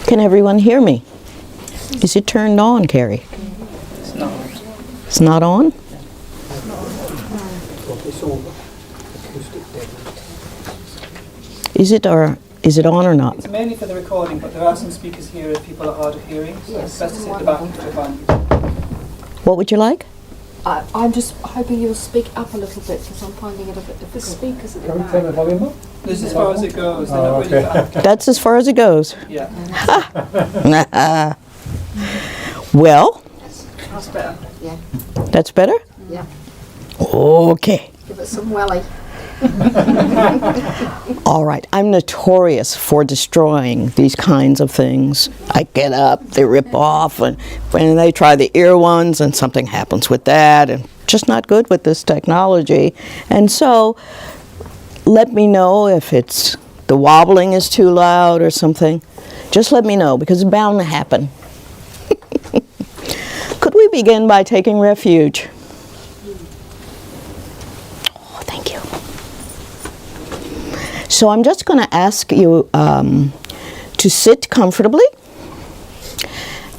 Can everyone hear me? Is it turned on, Carrie? It's not. It's not on? Is it on or not? It's mainly for the recording, but there are some speakers here if people are hard of hearing, so it's best to sit at the back and put it on. What would you like? I'm just hoping you'll speak up a little bit because I'm finding it a bit difficult. The speakers are Can we turn the volume up? This is as far as it goes. They're not really back. That's as far as it goes. Yeah. Well, That's better. Yeah, that's better? yeah. Okay. Give it some welly. All right. I'm notorious for destroying these kinds of things. I get up, they rip off, and when they try the ear ones, and something happens with that, and just not good with this technology. And so, let me know if the wobbling is too loud or something. Just let me know, because it's bound to happen. Could we begin by taking refuge? Oh, thank you. So I'm just going to ask you to sit comfortably.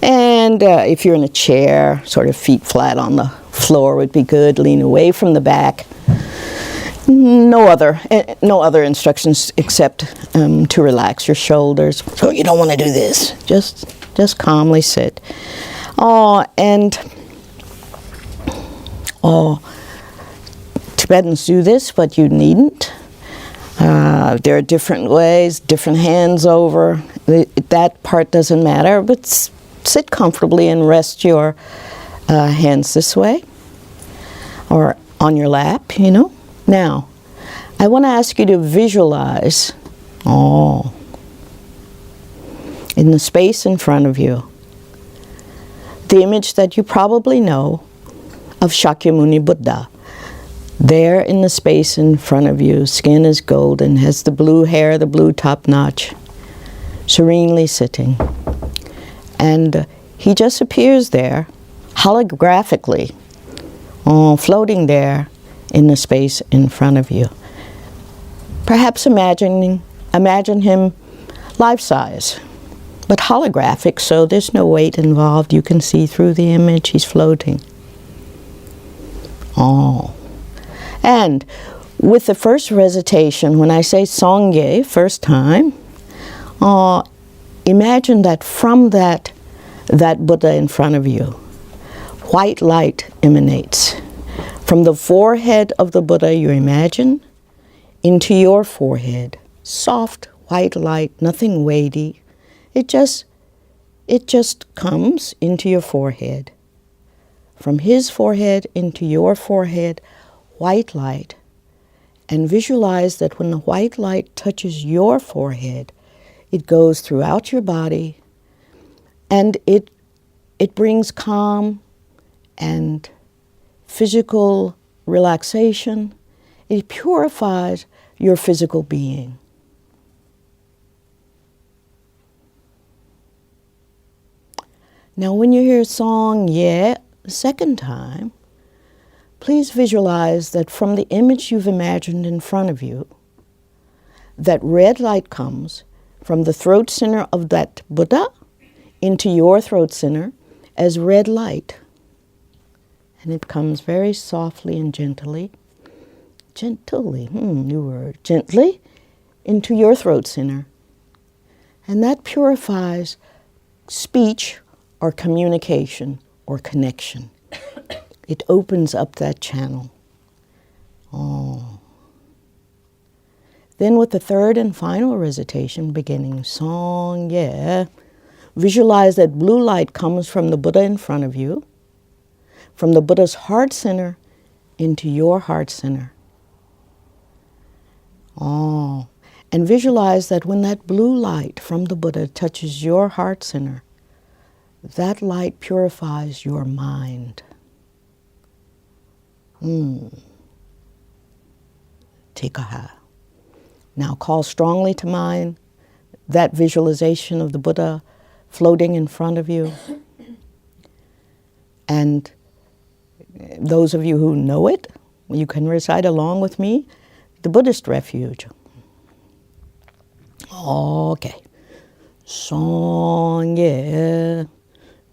And if you're in a chair, sort of feet flat on the floor would be good. Lean away from the back. No other instructions except to relax your shoulders. So you don't want to do this. Just calmly sit. Tibetans do this, but you needn't. There are different ways, different hands over. That part doesn't matter, but sit comfortably and rest your hands this way or on your lap, you know. Now, I want to ask you to visualize, in the space in front of you, the image that you probably know of Shakyamuni Buddha. There in the space in front of you, skin is golden, has the blue hair, the blue top notch, serenely sitting. And he just appears there, holographically, floating there in the space in front of you. Perhaps imagine him life-size, but holographic, so there's no weight involved. You can see through the image, he's floating. And with the first recitation, when I say Songye, first time, imagine that from that Buddha in front of you, white light emanates. From the forehead of the Buddha, you imagine, into your forehead. Soft, white light, nothing weighty. It just comes into your forehead. From his forehead into your forehead, white light. And visualize that when the white light touches your forehead, it goes throughout your body, and it brings calm and physical relaxation. It purifies your physical being. Now when you hear Songye the second time, please visualize that from the image you've imagined in front of you, that red light comes from the throat center of that Buddha into your throat center as red light. And it comes very softly and gently, new word, gently into your throat center. And that purifies speech or communication or connection. It opens up that channel. Then with the third and final recitation, beginning Songye, visualize that blue light comes from the Buddha in front of you, from the Buddha's heart center into your heart center. And visualize that when that blue light from the Buddha touches your heart center, that light purifies your mind. Tikaha. Now call strongly to mind that visualization of the Buddha floating in front of you. And those of you who know it, you can recite along with me the Buddhist refuge. Okay. Songye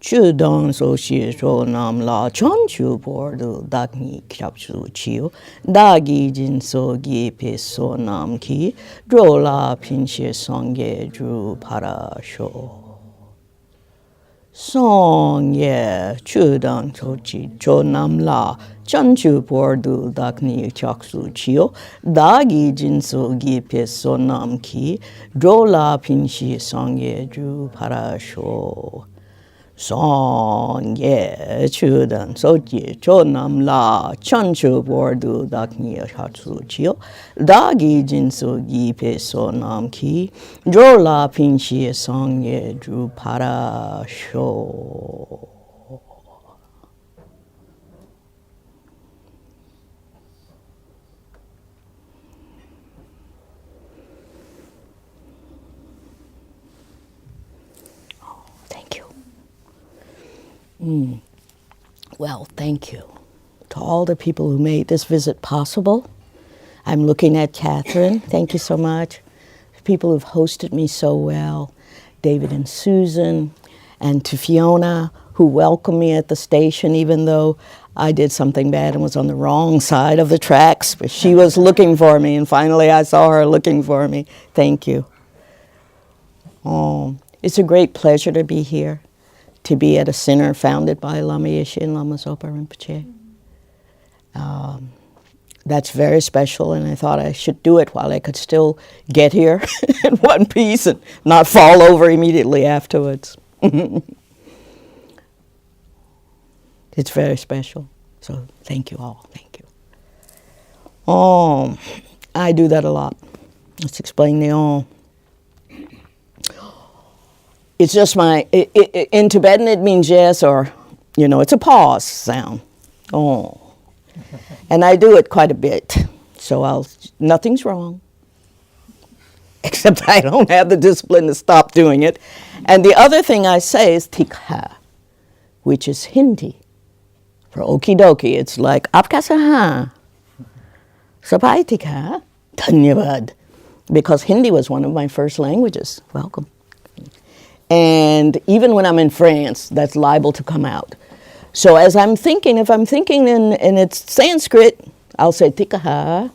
chudang so shi so nam la chon chu por do dak ni kyap chu chiu dagi jin so gi pe so nam ki dro la pin shi songye dru para sho. Songye chudang so chi cho nam la chon chu por do dak ni kyap chu chiu dagi jin so gi pe so nam ki dro la pin shi songye dru para sho. Songye chudan soji cho nam la chan chu bordu dakni hatsu chio dagi jinsu gi pe so nam ki dro la pinchi songye dru para sho. Thank you. Well, thank you to all the people who made this visit possible. I'm looking at Catherine. Thank you so much. People who've hosted me so well. David and Susan, and to Fiona, who welcomed me at the station, even though I did something bad and was on the wrong side of the tracks. But she was looking for me, and finally I saw her looking for me. Thank you. Oh, it's a great pleasure to be here, to be at a center founded by Lama Yeshe and Lama Zopa Rinpoche. That's very special, and I thought I should do it while I could still get here in one piece and not fall over immediately afterwards. It's very special, so thank you all, thank you. Oh, I do that a lot. Let's explain the Om. It's just in Tibetan it means yes, or, it's a pause sound. Oh. And I do it quite a bit, so nothing's wrong. Except I don't have the discipline to stop doing it. And the other thing I say is tikha, which is Hindi. For okie dokie, it's like, Aapka saha, sabai tikha, dhanyavad. Because Hindi was one of my first languages. Welcome. And even when I'm in France, that's liable to come out. So as I'm thinking, if I'm thinking and it's Sanskrit, I'll say tikaha.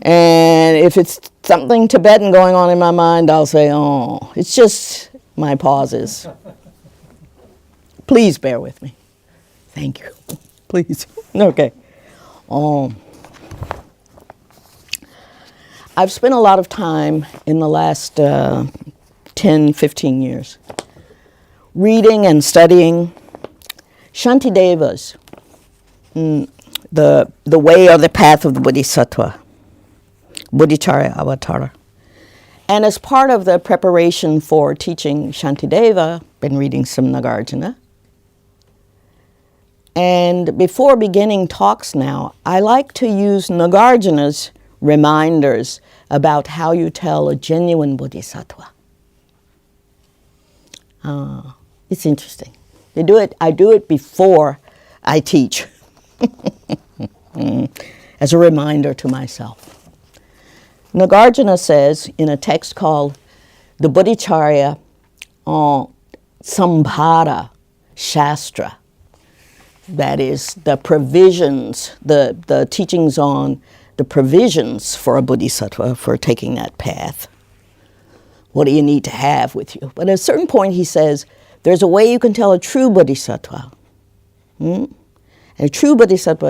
And if it's something Tibetan going on in my mind, I'll say, oh. It's just my pauses. Please bear with me. Thank you. Please. Okay. I've spent a lot of time in the last 10, 15 years reading and studying Shantidevas, the way or the path of the Bodhisattva, Bodhicharya Avatar. And as part of the preparation for teaching Shantideva, been reading some Nagarjuna. And before beginning talks now, I like to use Nagarjuna's reminders about how you tell a genuine Bodhisattva. It's interesting. I do it before I teach, as a reminder to myself. Nagarjuna says in a text called the Bodhicharya Sambhara Shastra, that is the provisions, the teachings on the provisions for a bodhisattva for taking that path. What do you need to have with you? But at a certain point he says, there's a way you can tell a true bodhisattva. And a true bodhisattva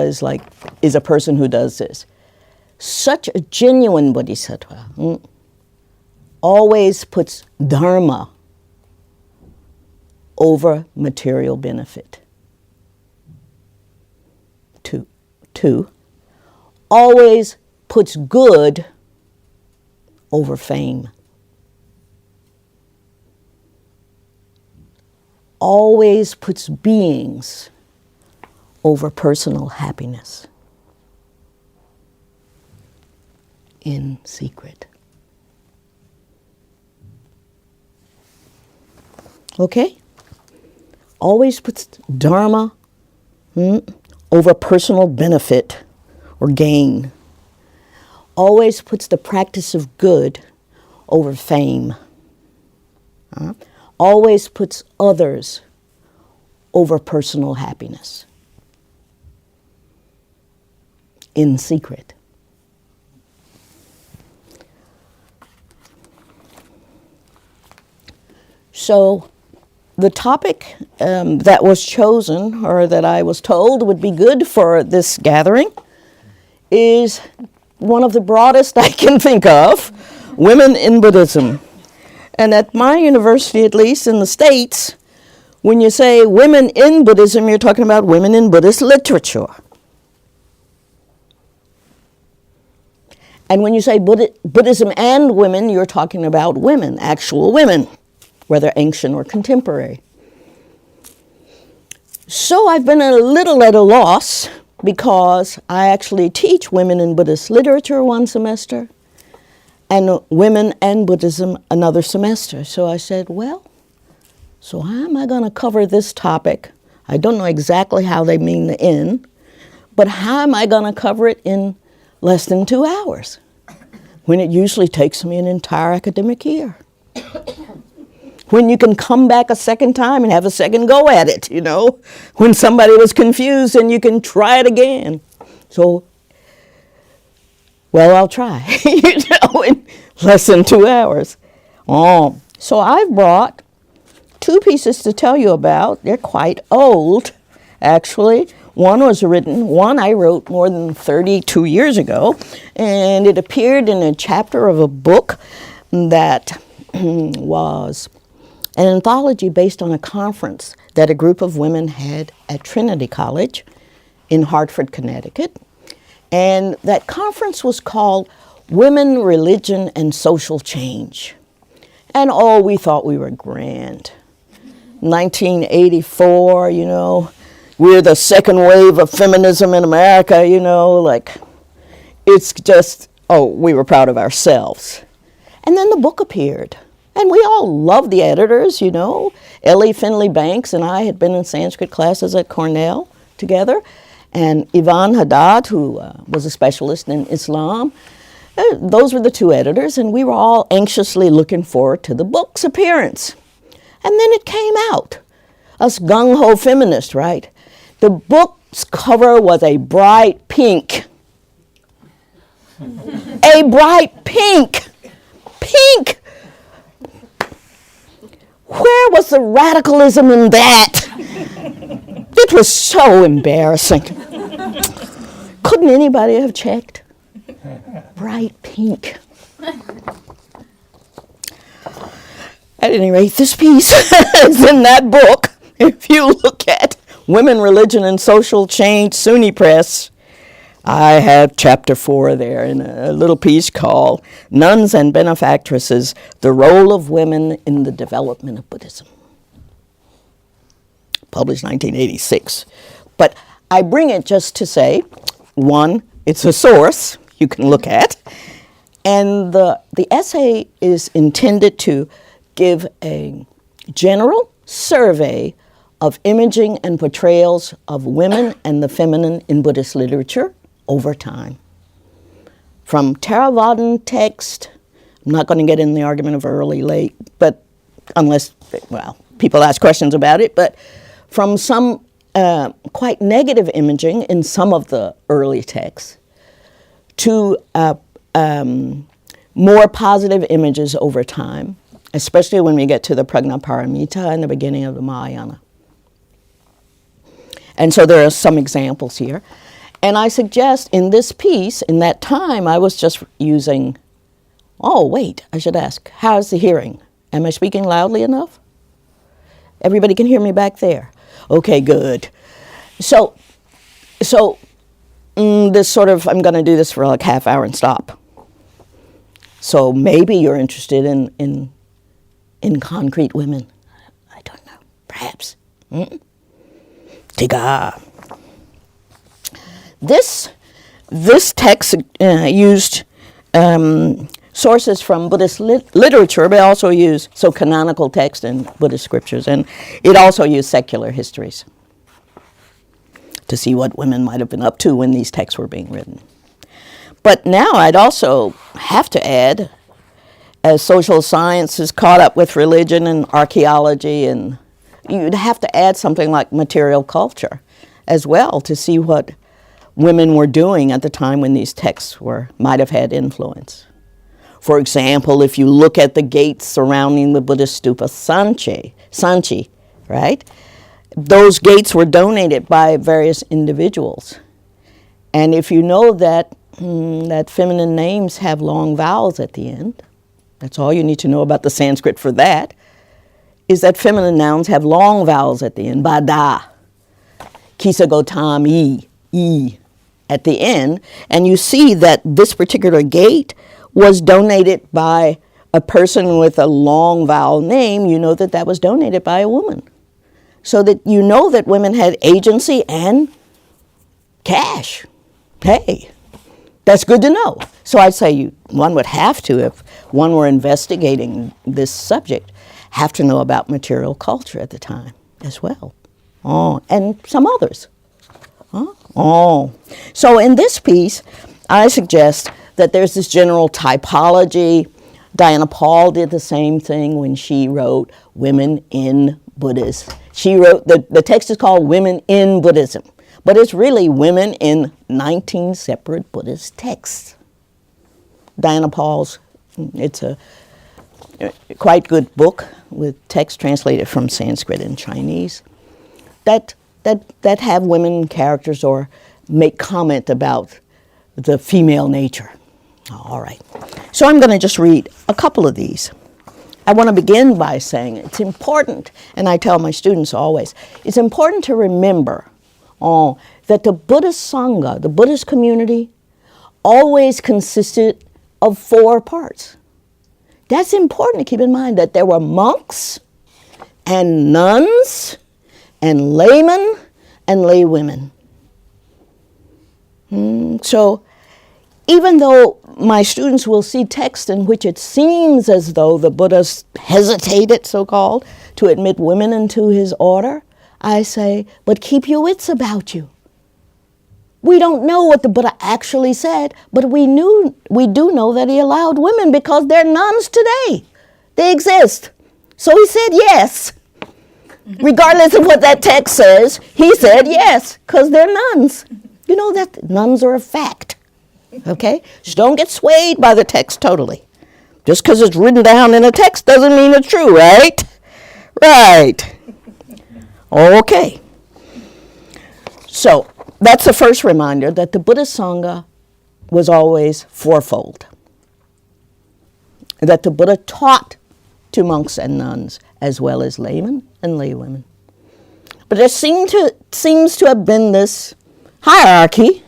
is a person who does this. Such a genuine bodhisattva always puts dharma over material benefit. Two, always puts good over fame. Always puts beings over personal happiness in secret. Okay? Always puts dharma over personal benefit or gain. Always puts the practice of good over fame. Always puts others over personal happiness. In secret. So the topic that was chosen, or that I was told would be good for this gathering, is one of the broadest I can think of, women in Buddhism. And at my university, at least in the States, when you say women in Buddhism, you're talking about women in Buddhist literature. And when you say Buddhism and women, you're talking about women, actual women, whether ancient or contemporary. So I've been a little at a loss because I actually teach women in Buddhist literature one semester and women and Buddhism another semester. So I said, well, so how am I going to cover this topic? I don't know exactly how they mean the in, but how am I going to cover it in less than 2 hours when it usually takes me an entire academic year? When you can come back a second time and have a second go at it, you know, when somebody was confused and you can try it again. So, well, I'll try, you know, in less than 2 hours. So I've brought 2 pieces to tell you about. They're quite old, actually. One I wrote more than 32 years ago, and it appeared in a chapter of a book that was an anthology based on a conference that a group of women had at Trinity College in Hartford, Connecticut. And that conference was called Women, Religion, and Social Change. And we thought we were grand. 1984, you know, we're the second wave of feminism in America, you know, like, it's just, we were proud of ourselves. And then the book appeared. And we all loved the editors, you know. Ellie Finley Banks and I had been in Sanskrit classes at Cornell together. And Yvonne Haddad, who was a specialist in Islam. Those were the 2 editors, and we were all anxiously looking forward to the book's appearance. And then it came out. Us gung-ho feminists, right? The book's cover was a bright pink. A bright pink. Pink! Where was the radicalism in that? It was so embarrassing. Couldn't anybody have checked? Bright pink. At any rate, this piece is in that book. If you look at Women, Religion, and Social Change, SUNY Press, I have chapter 4 there in a little piece called Nuns and Benefactresses, the Role of Women in the Development of Buddhism. Published 1986. But I bring it just to say, 1, it's a source you can look at, and the essay is intended to give a general survey of imaging and portrayals of women and the feminine in Buddhist literature over time. From Theravadan text, I'm not going to get in the argument of early, late, but unless, people ask questions about it, but from some quite negative imaging in some of the early texts to more positive images over time, especially when we get to the Prajnaparamita and the beginning of the Mahayana. And so there are some examples here. And I suggest in this piece, in that time, I was just using, I should ask, how's the hearing? Am I speaking loudly enough? Everybody can hear me back there? Okay, good. So this sort of, I'm going to do this for like half hour and stop. So maybe you're interested in concrete women. I don't know, perhaps. Tiga. This text used sources from Buddhist literature, but also used canonical text and Buddhist scriptures, and it also used secular histories to see what women might have been up to when these texts were being written. But now I'd also have to add as social science is caught up with religion and archaeology, and you'd have to add something like material culture as well to see what women were doing at the time when these texts might have had influence. For example, if you look at the gates surrounding the Buddhist stupa Sanchi, right? Those gates were donated by various individuals. And if you know that feminine names have long vowels at the end, that's all you need to know about the Sanskrit for that, is that feminine nouns have long vowels at the end, bada, kisagotam, e, at the end. And you see that this particular gate was donated by a person with a long vowel name. You know that that was donated by a woman. So that you know that women had agency and cash. Hey, that's good to know. So I'd say one would have to, if one were investigating this subject, have to know about material culture at the time as well. Oh, and some others. Oh. So in this piece, I suggest that there's this general typology. Diana Paul did the same thing when she wrote Women in Buddhism. She wrote, the text is called Women in Buddhism, but it's really women in 19 separate Buddhist texts. Diana Paul's, it's a quite good book with text translated from Sanskrit and Chinese that have women characters or make comment about the female nature. All right. So I'm going to just read a couple of these. I want to begin by saying it's important, and I tell my students always, it's important to remember that the Buddhist Sangha, the Buddhist community, always consisted of 4 parts. That's important to keep in mind, that there were monks and nuns and laymen and laywomen. So even though my students will see texts in which it seems as though the Buddha hesitated, so-called, to admit women into his order, I say, but keep your wits about you. We don't know what the Buddha actually said, but we do know that he allowed women because they're nuns today. They exist. So he said yes. Regardless of what that text says, he said yes, because they're nuns. You know that nuns are a fact. Okay? Just don't get swayed by the text totally. Just because it's written down in a text doesn't mean it's true, right? Right. Okay. So that's the first reminder that the Buddhist Sangha was always fourfold. That the Buddha taught to monks and nuns as well as laymen and laywomen. But there seems to have been this hierarchy: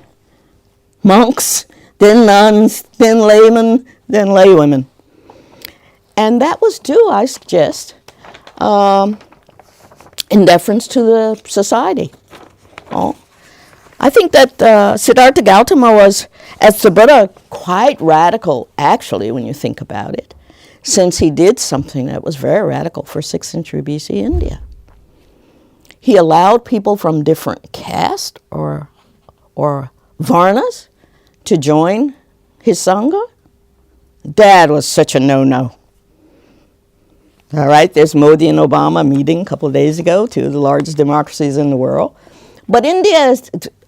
monks, then nuns, then laymen, then laywomen. And that was due, I suggest, in deference to the society. I think that Siddhartha Gautama was, as the Buddha, quite radical, actually, when you think about it, since he did something that was very radical for 6th century BC India. He allowed people from different castes or varnas to join his Sangha. That was such a no-no. All right, there's Modi and Obama meeting a couple of days ago, 2 of the largest democracies in the world. But India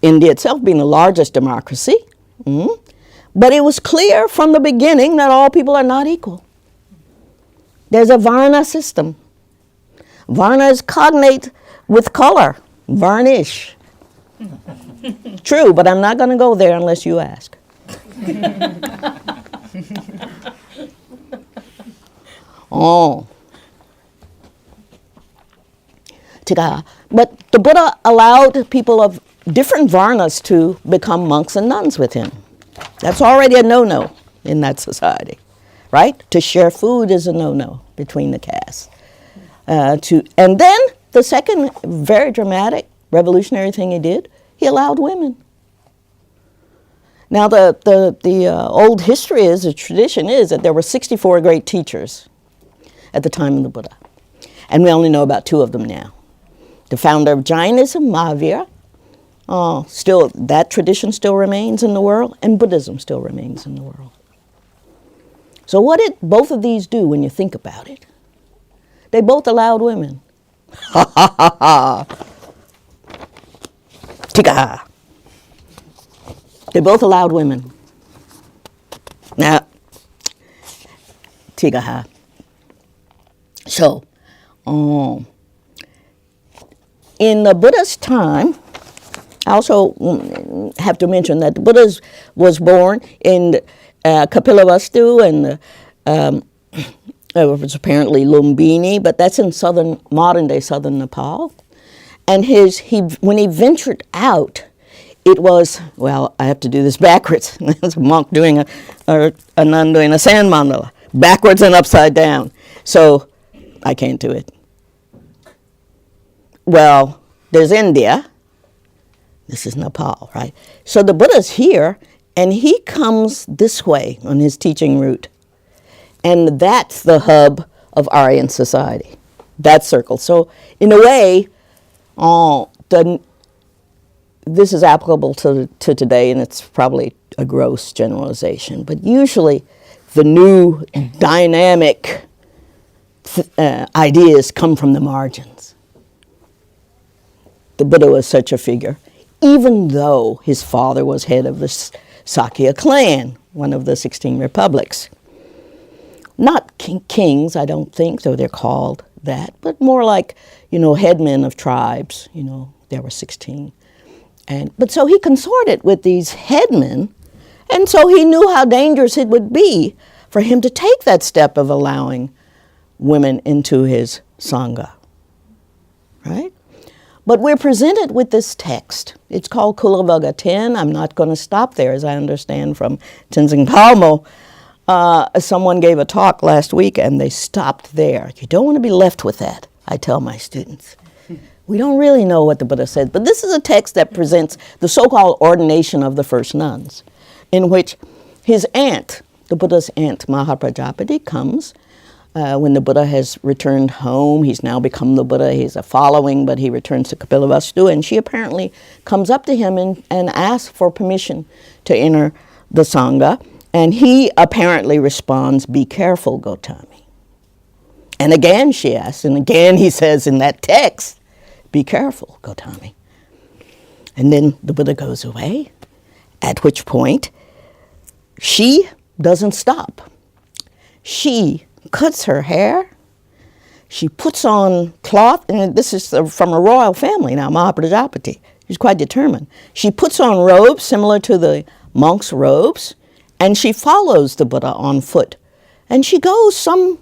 itself being the largest democracy, but it was clear from the beginning that all people are not equal. There's a Varna system. Varna is cognate with color, varnish. True, but I'm not going to go there unless you ask. But the Buddha allowed people of different varnas to become monks and nuns with him. That's already a no-no in that society, right? To share food is a no-no between the castes. And then the second very dramatic, revolutionary thing he did, he allowed women. Now the old history is, the tradition is that there were 64 great teachers at the time of the Buddha. And we only know about 2 of them now. The founder of Jainism, Mahavira, that tradition still remains in the world, and Buddhism still remains in the world. So what did both of these do when you think about it? They both allowed women. Ha ha ha ha. Tika. They both allowed women. Now, tika. So, in the Buddha's time, I also have to mention that the Buddha was born in Kapilavastu, and it was apparently Lumbini, but that's in modern-day southern Nepal. And when he ventured out, it was, well, I have to do this backwards. There's a monk doing a nun doing a sand mandala, backwards and upside down. So I can't do it. Well, there's India. This is Nepal, right? So the Buddha's here, and he comes this way on his teaching route. And that's the hub of Aryan society, that circle. So in a way, this is applicable to today, and it's probably a gross generalization. But usually the new dynamic ideas come from the margins. The Buddha was such a figure, even though his father was head of the Sakya clan, one of the 16 republics. Not kings, I don't think, though they're called that, but more like, headmen of tribes. There were 16. But so he consorted with these headmen, and so he knew how dangerous it would be for him to take that step of allowing women into his Sangha, right? But we're presented with this text. It's called Kulavagga 10. I'm not going to stop there, as I understand from Tenzin Palmo. Someone gave a talk last week, and they stopped there. You don't want to be left with that, I tell my students. We don't really know what the Buddha said, but this is a text that presents the so-called ordination of the first nuns, in which his aunt, the Buddha's aunt, Mahaprajapati, comes when the Buddha has returned home. He's now become the Buddha. He's a following, but he returns to Kapilavastu, and she apparently comes up to him and asks for permission to enter the Sangha, and he apparently responds, "Be careful, Gotami." And again she asks, and again he says in that text, "Be careful, Gotami." And then the Buddha goes away, at which point she doesn't stop. She cuts her hair, she puts on cloth, and this is from a royal family now, Mahaprajapati. She's quite determined. She puts on robes similar to the monks' robes, and she follows the Buddha on foot. And she goes some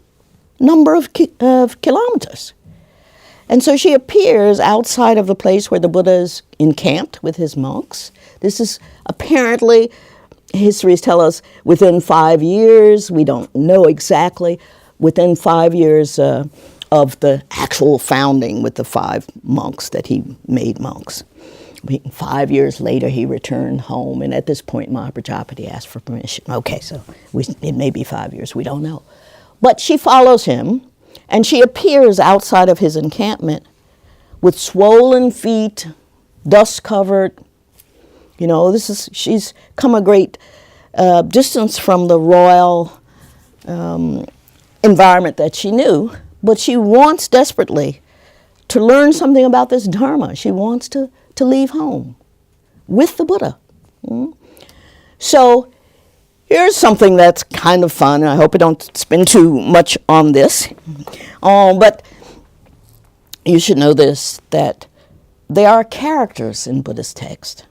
number of kilometers. And so she appears outside of the place where the Buddha is encamped with his monks. This is apparently, histories tell us, within 5 years. We don't know exactly. Within 5 years of the actual founding with the 5 monks that he made monks. 5 years later, he returned home. And at this point, Mahaprajapati asked for permission. Okay, so it may be 5 years. We don't know. But she follows him. And she appears outside of his encampment with swollen feet, dust covered. She's come a great distance from the royal environment that she knew, but she wants desperately to learn something about this Dharma. She wants to leave home with the Buddha. So here's something that's kind of fun. I hope I don't spend too much on this. But you should know this, that there are characters in Buddhist text.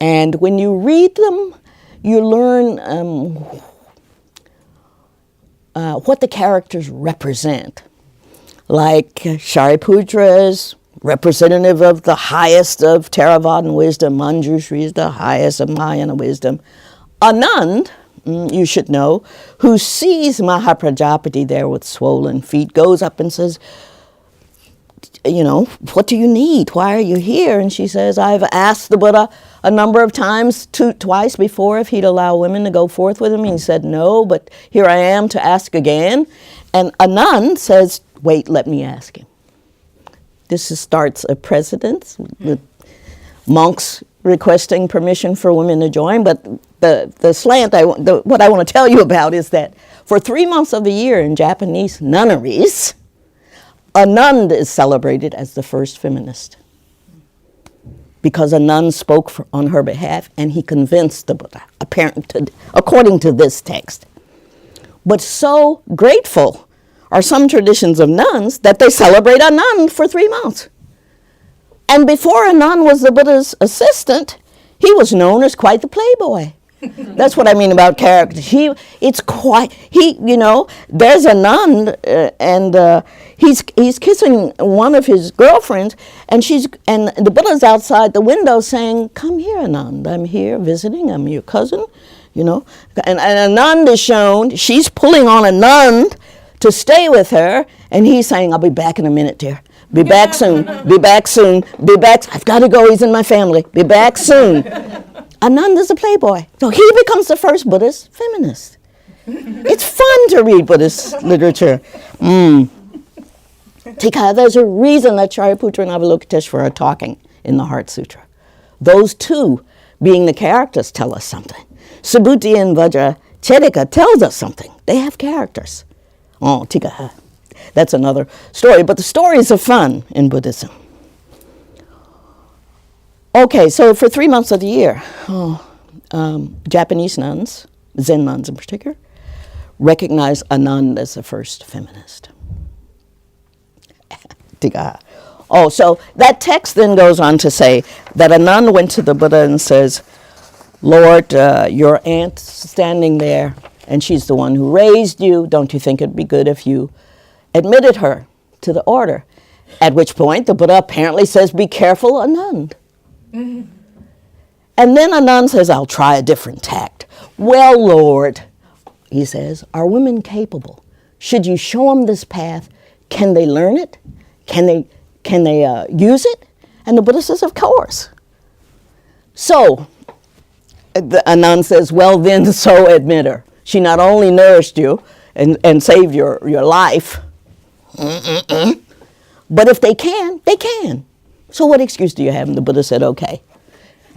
And when you read them, you learn what the characters represent. Like Shariputra is representative of the highest of Theravadan wisdom. Manjushri is the highest of Mahayana wisdom. Anand, you should know, who sees Mahaprajapati there with swollen feet, goes up and says, what do you need? Why are you here? And she says, I've asked the Buddha a number of times, twice before, if he'd allow women to go forth with him. He said no, but here I am to ask again. And Anand says, wait, let me ask him. This starts a precedence. The monks requesting permission for women to join, but the slant, what I want to tell you about is that for 3 months of the year in Japanese nunneries, a nun is celebrated as the first feminist, because a nun spoke on her behalf and he convinced the Buddha, according to this text. But so grateful are some traditions of nuns that they celebrate a nun for 3 months. And before a nun was the Buddha's assistant, he was known as quite the playboy. That's what I mean about character. There's a nun and he's kissing one of his girlfriends, and the Buddha's outside the window saying, "Come here, Anand. I'm here visiting. I'm your cousin." And Anand is shown. She's pulling on a nun to stay with her, and he's saying, "I'll be back in a minute, dear. Be back soon. Be back soon. Be back. I've got to go. He's in my family. Be back soon." Anand is a playboy. So he becomes the first Buddhist feminist. It's fun to read Buddhist literature. Tika, there's a reason that Shariputra and Avalokiteshvara are talking in the Heart Sutra. Those two, being the characters, tell us something. Subhuti and Vajracharika tells us something. They have characters. Oh, Tika, that's another story. But the stories are fun in Buddhism. Okay, so for 3 months of the year, Japanese nuns, Zen nuns in particular, recognize Anand as the first feminist. Oh, so that text then goes on to say that Anand went to the Buddha and says, "Lord, your aunt's standing there, and she's the one who raised you. Don't you think it'd be good if you admitted her to the order?" At which point the Buddha apparently says, "Be careful, Anand." And then Anand says, "I'll try a different tact." "Well, Lord," he says, "are women capable? Should you show them this path? Can they learn it? Can they use it?" And the Buddha says, "Of course." So Anand says, "Well, then, so admit her. She not only nourished you and saved your life, but if they can, they can. So what excuse do you have?" And the Buddha said, "Okay."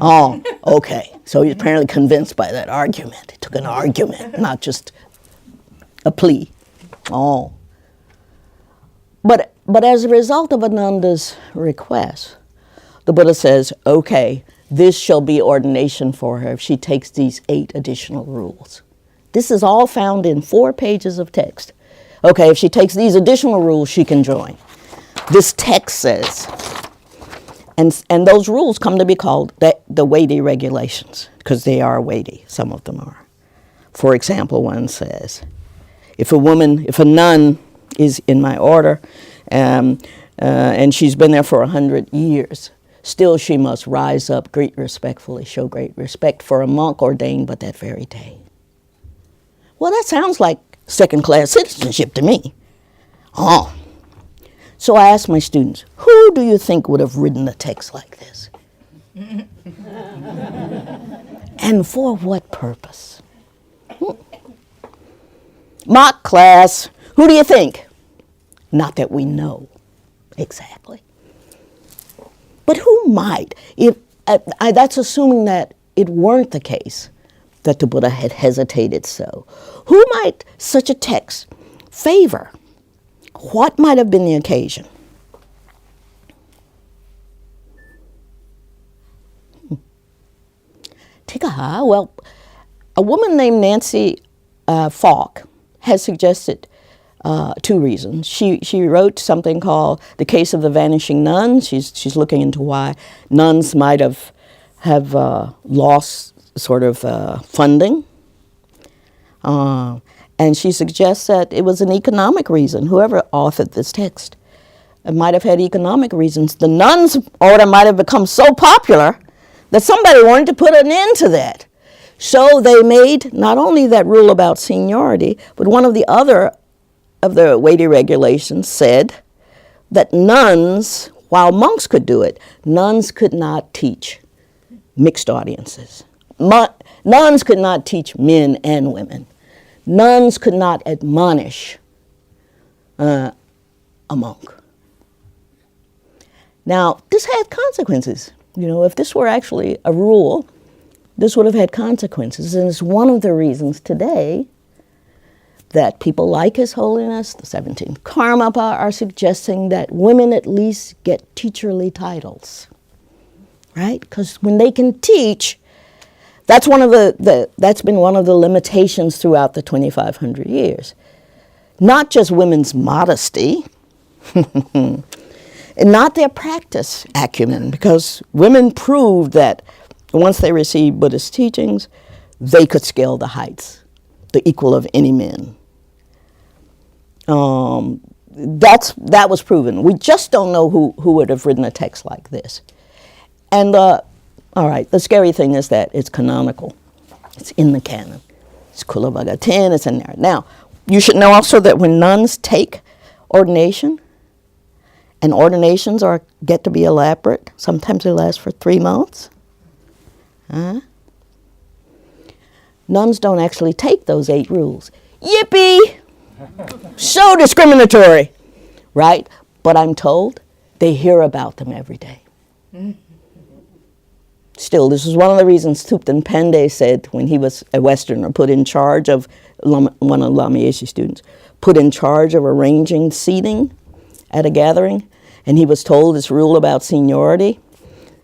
Oh, okay. So he's apparently convinced by that argument. It took an argument, not just a plea. Oh. But as a result of Ananda's request, the Buddha says, "Okay, this shall be ordination for her if she takes these 8 additional rules." This is all found in 4 pages of text. Okay, if she takes these additional rules, she can join. This text says, and those rules come to be called the weighty regulations, because they are weighty, some of them are. For example, one says, if a nun is in my order, and she's been there for 100 years, still she must rise up, greet respectfully, show great respect for a monk ordained but that very day. Well, that sounds like second-class citizenship to me. Oh. So I asked my students, who do you think would have written a text like this? And for what purpose? Mock class, who do you think? Not that we know exactly. But who might? That's assuming that it weren't the case that the Buddha had hesitated so. Who might such a text favor? What might have been the occasion? Tikaha, well, a woman named Nancy Falk has suggested 2 reasons. She wrote something called The Case of the Vanishing Nuns. She's looking into why nuns might have lost sort of funding. And she suggests that it was an economic reason. Whoever authored this text might have had economic reasons. The nuns' order might have become so popular that somebody wanted to put an end to that. So they made not only that rule about seniority, but one of the other of the weighty regulations said that nuns, while monks could do it, nuns could not teach mixed audiences. Nuns could not teach men and women. Nuns could not admonish a monk. Now, this had consequences. if this were actually a rule, this would have had consequences. And it's one of the reasons today that people like His Holiness, the 17th Karmapa, are suggesting that women at least get teacherly titles, right? Because when they can teach, that's that's been one of the limitations throughout the 2,500 years. Not just women's modesty, and not their practice acumen, because women proved that once they received Buddhist teachings, they could scale the heights, the equal of any men. That was proven. We just don't know who would have written a text like this. And all right, the scary thing is that it's canonical. It's in the canon. It's Kulavagga 10, it's in there. Now, you should know also that when nuns take ordination, and ordinations get to be elaborate, sometimes they last for 3 months. Nuns don't actually take those 8 rules. Yippee! So discriminatory, right? But I'm told they hear about them every day. Still, this is one of the reasons Thupten Pende said when he was a Westerner, put in charge of, one of Lama Yeshe students, put in charge of arranging seating at a gathering, and he was told this rule about seniority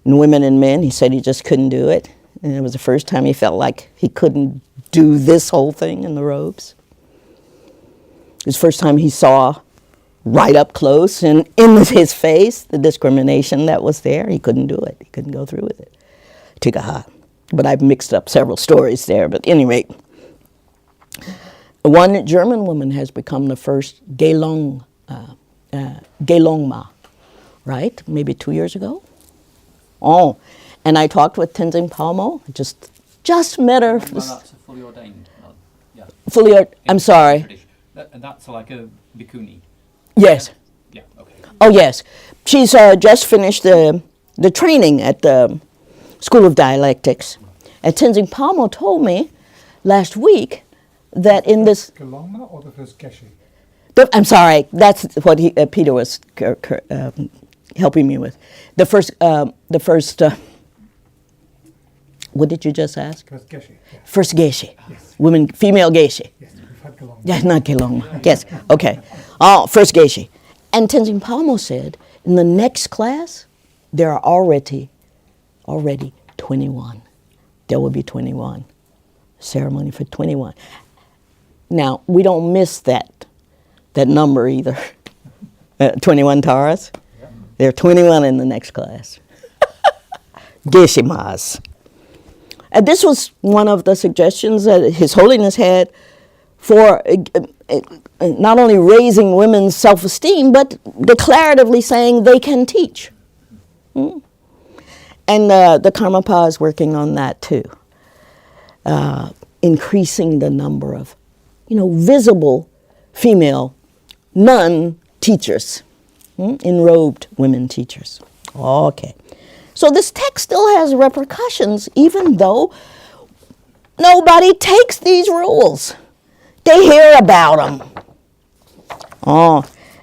in women and men. He said he just couldn't do it. And it was the first time he felt like he couldn't do this whole thing in the robes. It was the first time he saw right up close and in his face the discrimination that was there. He couldn't do it. He couldn't go through with it. Tikaha. But I've mixed up several stories there. But at any rate, one German woman has become the first Gelongma, right? Maybe 2 years ago. Oh, and I talked with Tenzin Palmo. Just met her. Well, that's a fully ordained. Yeah. I'm sorry. And that's like a bhikkhuni. Yes. Yeah. Okay. Oh yes, she's just finished the training at the School of Dialectics. And Tenzin Palmo told me last week that in this. Lama or the first Yeshe? I'm sorry, that's what Peter was helping me with. The first. What did you just ask? First Yeshe. Yeah. First Yeshe. Yes. Women, female Yeshe. Yes, we've had Gelongma. Yeah, not Gelongma. Yes, okay. Oh, first Yeshe. And Tenzin Palmo said, in the next class, there are already 21. There will be 21. Ceremony for 21. Now, we don't miss that number either. 21 Taras. Yeah. There are 21 in the next class. Geshe-mas. And this was one of the suggestions that His Holiness had for not only raising women's self-esteem, but declaratively saying they can teach. And the Karmapa is working on that too, increasing the number of, visible female nun teachers, enrobed women teachers. Okay. So this text still has repercussions, even though nobody takes these rules. They hear about them.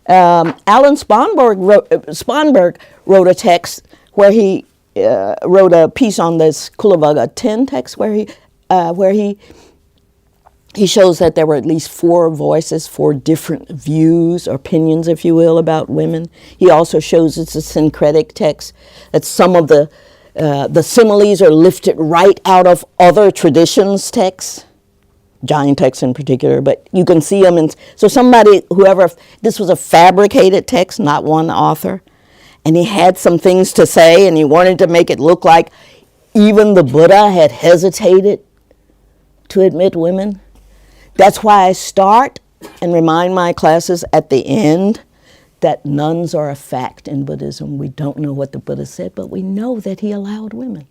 Alan Sponberg wrote a text where he wrote a piece on this Kulavagga 10 text where he shows that there were at least 4 voices, 4 different views, opinions, if you will, about women. He also shows it's a syncretic text, that some of the similes are lifted right out of other traditions' texts, Jain texts in particular, but you can see them. So this was a fabricated text, not one author, and he had some things to say, and he wanted to make it look like even the Buddha had hesitated to admit women. That's why I start and remind my classes at the end that nuns are a fact in Buddhism. We don't know what the Buddha said, but we know that he allowed women.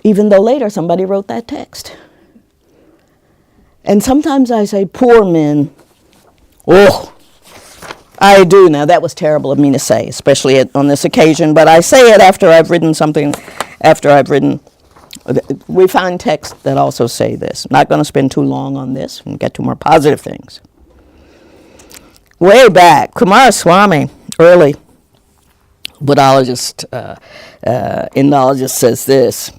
Even though later somebody wrote that text. And sometimes I say, poor men. Oh, I do. Now that was terrible of me to say, especially on this occasion, but I say it after I've written something, we find texts that also say this. I'm not going to spend too long on this and get to more positive things. Way back, Kumaraswamy, early Buddhologist, Indologist says this.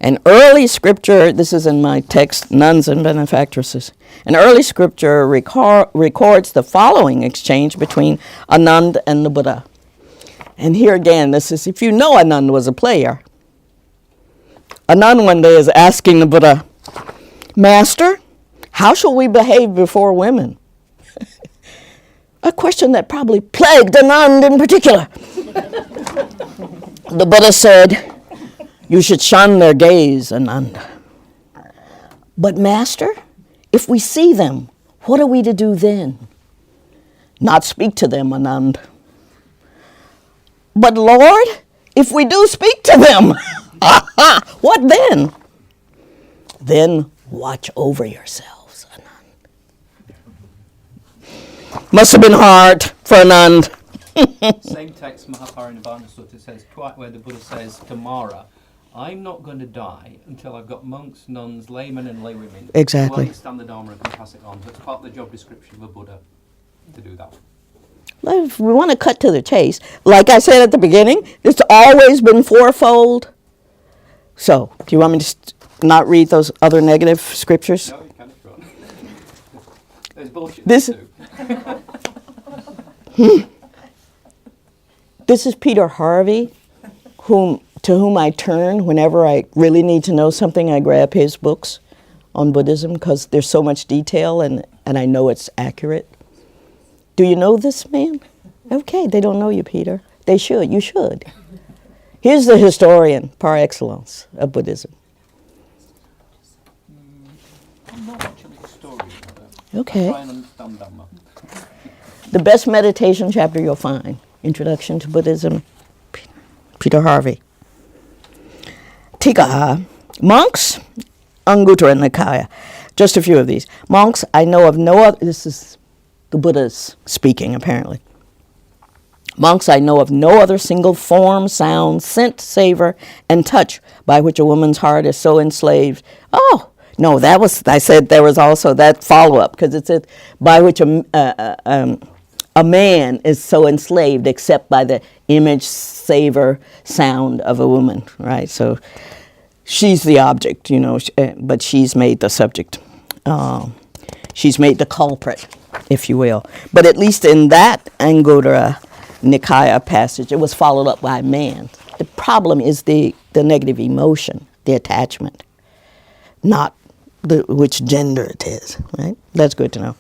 An early scripture, this is in my text, Nuns and Benefactresses. An early scripture records the following exchange between Anand and the Buddha. And here again, this is, if you know Anand was a player. Anand one day is asking the Buddha, Master, how shall we behave before women? A question that probably plagued Anand in particular. The Buddha said, you should shun their gaze, Anand. But Master, if we see them, what are we to do then? Not speak to them, Anand. But Lord, if we do speak to them, what then? Then watch over yourselves, Anand. Must have been hard for Anand. Same text, Mahaparinirvana Sutta says, where the Buddha says to Mara, I'm not going to die until I've got monks, nuns, laymen and laywomen Exactly. who understand the Dharma and can pass it on. That's part of the job description of a Buddha, to do that. Well, if we want to cut to the chase, like I said at the beginning, it's always been fourfold. So, do you want me to not read those other negative scriptures? No, you can if you want. There's bullshit This- there too. This is Peter Harvey, to whom I turn whenever I really need to know something. I grab his books on Buddhism because there's so much detail and I know it's accurate. Do you know this man? Okay, they don't know you, Peter. They should. You should. Here's the historian par excellence of Buddhism. I'm not much of a historian. Okay. I try and understand Dhamma. The best meditation chapter you'll find, Introduction to Buddhism, Peter Harvey. Tika, monks, Anguttara Nikaya. Just a few of these. Monks, I know of no other, this is the Buddha's speaking apparently. Monks, I know of no other single form, sound, scent, savor, and touch by which a woman's heart is so enslaved. Oh, no, that was, I said there was also that follow-up, because it said by which a man is so enslaved except by the image, savor, sound of a woman, right? So she's the object, you know, but she's made the subject. She's made the culprit, if you will. But at least in that Anguttara Nikaya passage, it was followed up by man. The problem is the negative emotion, the attachment, not which gender it is, right? That's good to know.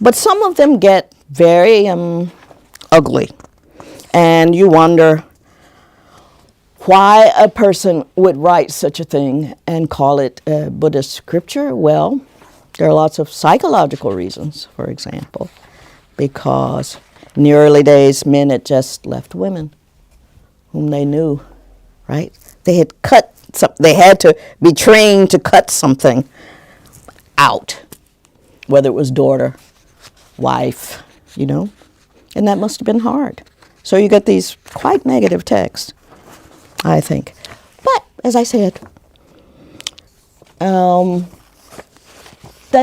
But some of them get very ugly, and you wonder why a person would write such a thing and call it Buddhist scripture. Well, there are lots of psychological reasons, for example, because in the early days, men had just left women whom they knew, right? They had they had to be trained to cut something out, whether it was daughter, wife, you know, and that must have been hard. So you get these quite negative texts, I think. But, as I said, that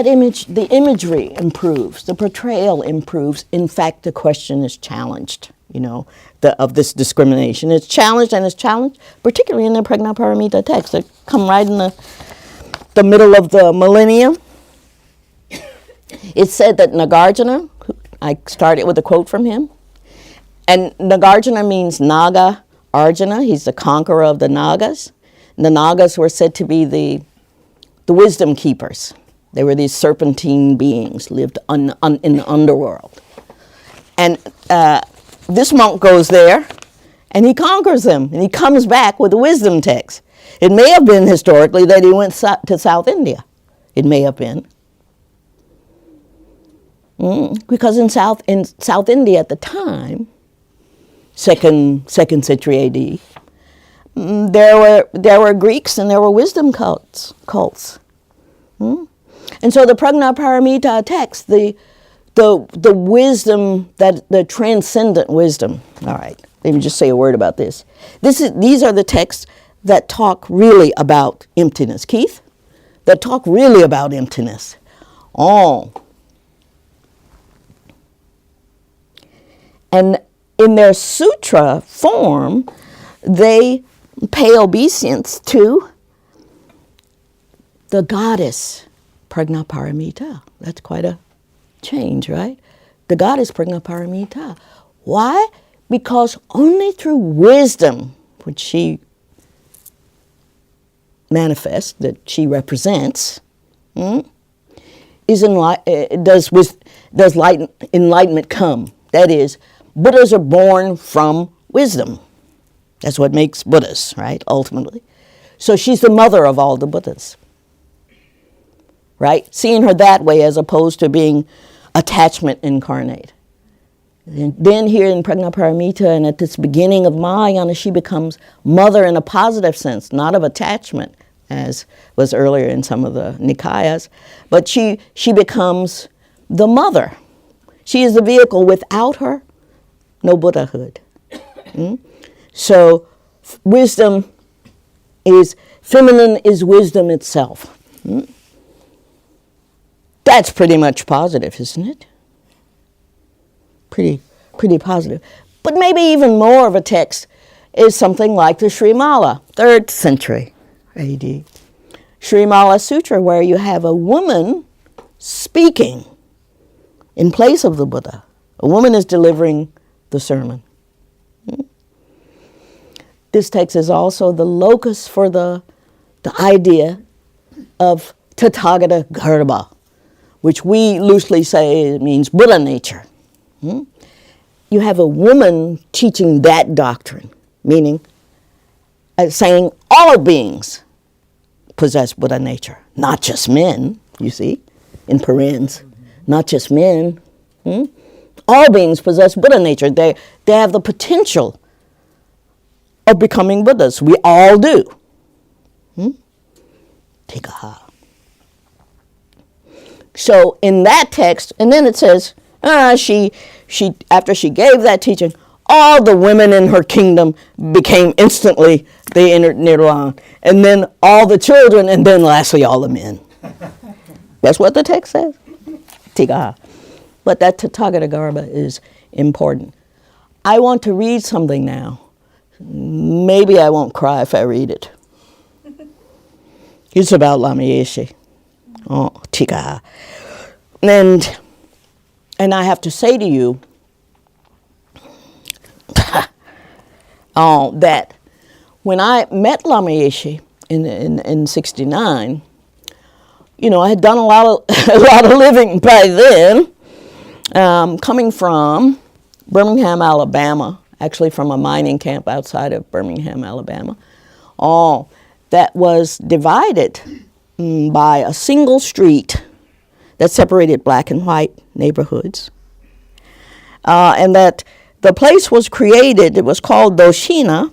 image, the imagery improves, the portrayal improves. In fact, the question is challenged, you know, of this discrimination. It's challenged, and it's challenged, particularly in the Prajnaparamita text that come right in the middle of the millennium. It said that Nagarjuna, I started with a quote from him, and Nagarjuna means Naga Arjuna. He's the conqueror of the Nagas. The Nagas were said to be the wisdom keepers. They were these serpentine beings, lived in the underworld. And this monk goes there, and he conquers them, and he comes back with a wisdom text. It may have been historically that he went to South India. It may have been. Because in South India at the time, second century A.D., there were Greeks and there were wisdom cults. And so the Prajnaparamita text, the wisdom, the transcendent wisdom. All right, let me just say a word about this. These are the texts that talk really about emptiness. Keith, that talk really about emptiness. Oh. And in their sutra form, they pay obeisance to the goddess Prajnaparamita. That's quite a change, right? The goddess Prajnaparamita. Why? Because only through wisdom, which she manifests, that she represents, does enlightenment come. That is, Buddhas are born from wisdom. That's what makes Buddhas, right, ultimately. So she's the mother of all the Buddhas, right? Seeing her that way as opposed to being attachment incarnate. And then here in Prajnaparamita and at this beginning of Mahayana, she becomes mother in a positive sense, not of attachment, as was earlier in some of the Nikayas, but she becomes the mother. She is the vehicle. Without her, no Buddhahood. So wisdom is, feminine is wisdom itself. That's pretty much positive, isn't it? Pretty positive. But maybe even more of a text is something like the Srimala, 3rd century AD. Srimala Sutra, where you have a woman speaking in place of the Buddha. A woman is delivering the sermon. This text is also the locus for the idea of Tathagata Garbha, which we loosely say means Buddha nature. You have a woman teaching that doctrine, meaning saying all beings possess Buddha nature, not just men, you see, in parens, not just men. All beings possess Buddha nature. They have the potential of becoming Buddhas. We all do. Tikaha. So in that text, and then it says, she after she gave that teaching, all the women in her kingdom became instantly, they entered Nirvana. And then all the children, and then lastly all the men. That's what the text says. Tikaha. But that Tathagata Garbha is important. I want to read something now. Maybe I won't cry if I read it. It's about Lama Yeshe. Oh, Tikaha. And I have to say to you that when I met Lama Yeshe in 69, I had done a lot of living by then, coming from Birmingham, Alabama, actually from a mining camp outside of Birmingham, Alabama, that was divided by a single street that separated black and white neighborhoods. And that the place was created, it was called Docina,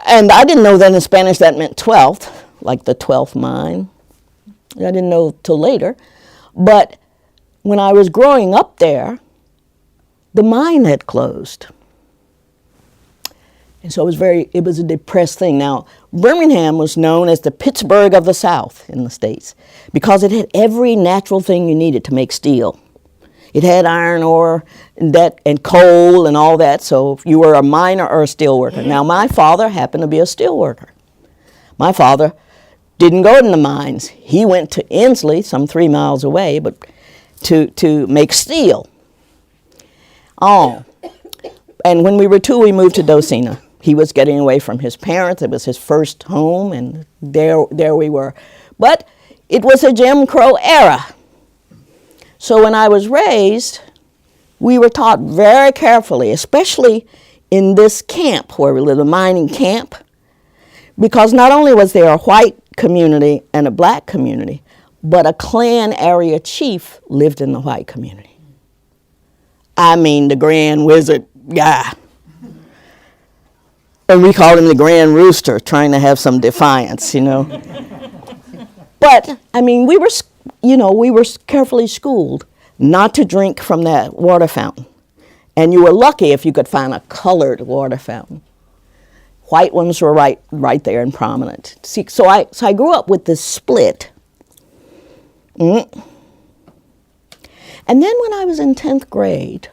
and I didn't know then in Spanish that meant 12th, like the 12th mine. I didn't know till later. But when I was growing up there, the mine had closed. And so it was a depressed thing. Now, Birmingham was known as the Pittsburgh of the South in the States because it had every natural thing you needed to make steel. It had iron ore and coal and all that, so if you were a miner or a steel worker. Now, my father happened to be a steel worker. My father didn't go in the mines. He went to Inslee, some 3 miles away, but to make steel. And when we were 2, we moved to Docina. He was getting away from his parents. It was his first home, and there we were. But it was a Jim Crow era. So when I was raised, we were taught very carefully, especially in this camp where we lived, a mining camp, because not only was there a white community and a black community, but a clan area chief lived in the white community. I mean, the Grand Wizard guy. And we called him the Grand Rooster, trying to have some defiance, But, I mean, we were carefully schooled not to drink from that water fountain. And you were lucky if you could find a colored water fountain. White ones were right there and prominent. See, so I grew up with this split. And And then when I was in 10th grade,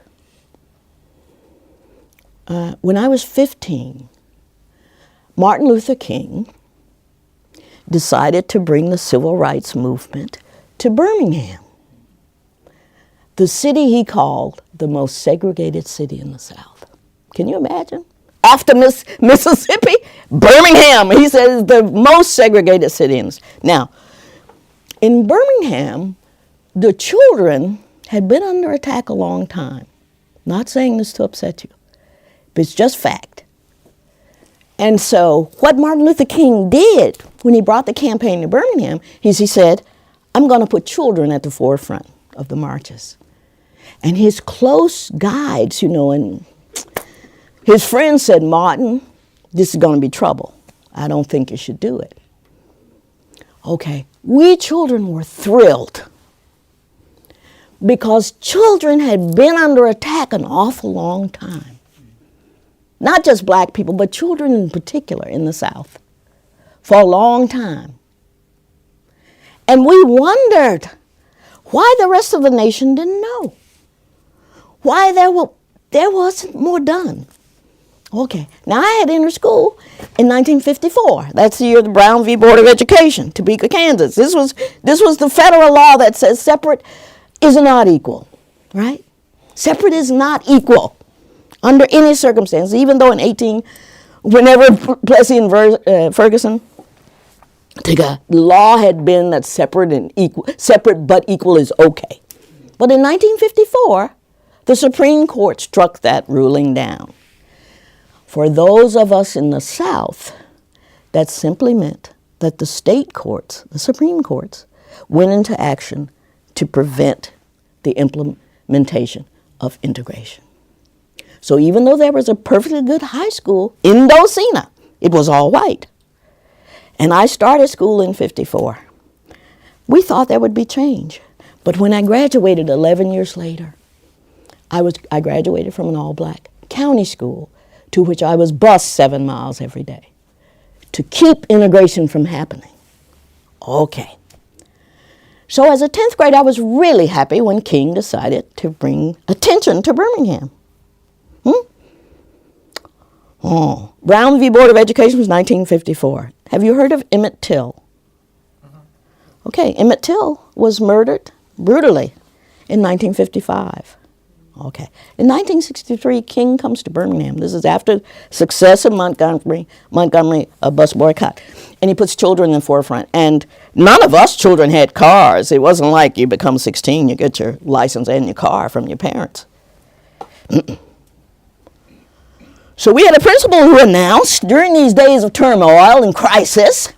when I was 15, Martin Luther King decided to bring the civil rights movement to Birmingham, the city he called the most segregated city in the South. Can you imagine? After Mississippi, Birmingham, he said, is the most segregated city in the South. Now, in Birmingham, the children had been under attack a long time. Not saying this to upset you, but it's just fact. And so what Martin Luther King did when he brought the campaign to Birmingham is he said, I'm going to put children at the forefront of the marches. And his close guides, and his friends said, Martin, this is going to be trouble. I don't think you should do it. Okay, we children were thrilled because children had been under attack an awful long time. Not just black people, but children in particular in the South for a long time. And we wondered why the rest of the nation didn't know. Why there wasn't more done. Okay, now I had entered school in 1954. That's the year of the Brown v. Board of Education, Topeka, Kansas. This was the federal law that says separate is not equal, right? Separate is not equal under any circumstance, even though whenever Plessy and Ferguson, the law had been that separate but equal is okay. But in 1954, the Supreme Court struck that ruling down. For those of us in the South, that simply meant that the state courts, the Supreme Courts, went into action to prevent the implementation of integration. So even though there was a perfectly good high school in Dosina, it was all white. And I started school in 54. We thought there would be change. But when I graduated 11 years later, I graduated from an all-black county school to which I was bused 7 miles every day to keep integration from happening. Okay. So as a 10th grade, I was really happy when King decided to bring attention to Birmingham. Brown v. Board of Education was 1954. Have you heard of Emmett Till? Okay, Emmett Till was murdered brutally in 1955. Okay. In 1963, King comes to Birmingham. This is after success of Montgomery bus boycott. And he puts children in the forefront. And none of us children had cars. It wasn't like you become 16, you get your license and your car from your parents. So we had a principal who announced during these days of turmoil and crisis,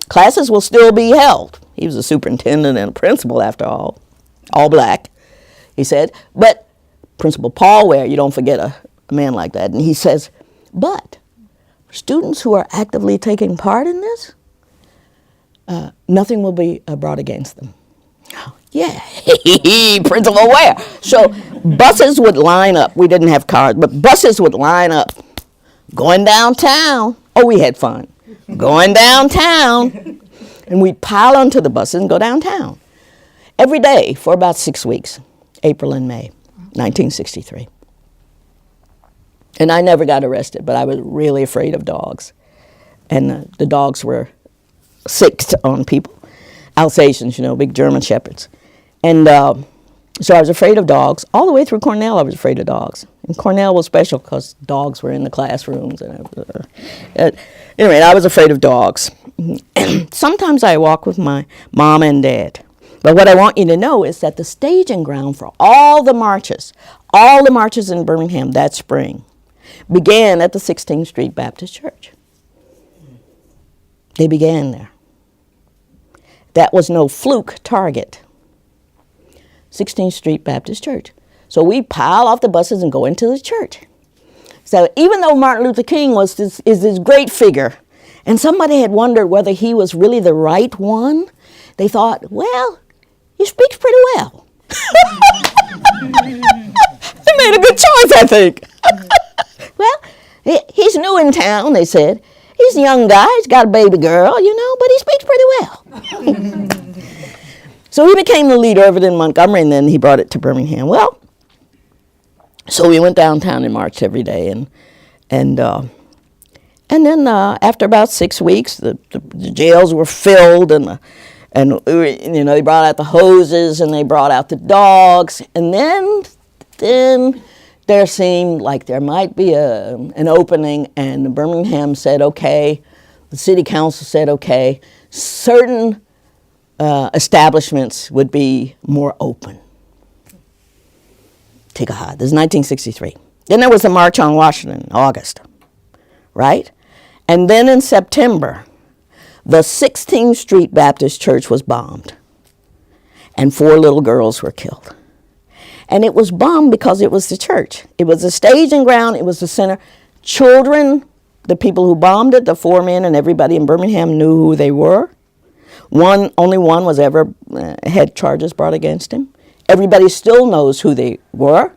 classes will still be held. He was a superintendent and a principal after all black, he said. But Principal Paul Ware, you don't forget a man like that. And he says, but students who are actively taking part in this, nothing will be brought against them. Yeah, Principal Ware. So buses would line up. We didn't have cars, but buses would line up. Going downtown. Oh, we had fun. Going downtown. And we'd pile onto the buses and go downtown. Every day for about 6 weeks, April and May, 1963. And I never got arrested, but I was really afraid of dogs. And the dogs were sick on people. Alsatians, big German shepherds. And so I was afraid of dogs. All the way through Cornell, I was afraid of dogs. And Cornell was special because dogs were in the classrooms. And anyway, I was afraid of dogs. Sometimes I walk with my mom and dad. But what I want you to know is that the staging ground for all the marches in Birmingham that spring, began at the 16th Street Baptist Church. They began there. That was no fluke target. 16th Street Baptist Church. So we pile off the buses and go into the church. So even though Martin Luther King is this great figure, and somebody had wondered whether he was really the right one, they thought, well, he speaks pretty well. They made a good choice, I think. Well, he's new in town, they said. He's a young guy, he's got a baby girl, but he speaks pretty well. So he became the leader of it in Montgomery, and then he brought it to Birmingham. Well, so we went downtown and marched every day, and then after about 6 weeks, the jails were filled, and they brought out the hoses and they brought out the dogs, and then there seemed like there might be an opening, and Birmingham said okay, the city council said okay, certain establishments would be more open. Tikahau. This is 1963. Then there was the March on Washington in August, right? And then in September, the 16th Street Baptist Church was bombed, and 4 little girls were killed. And it was bombed because it was the church. It was the staging ground. It was the center. Children, the people who bombed it, the 4 men and everybody in Birmingham knew who they were. Only one was ever had charges brought against him. Everybody still knows who they were.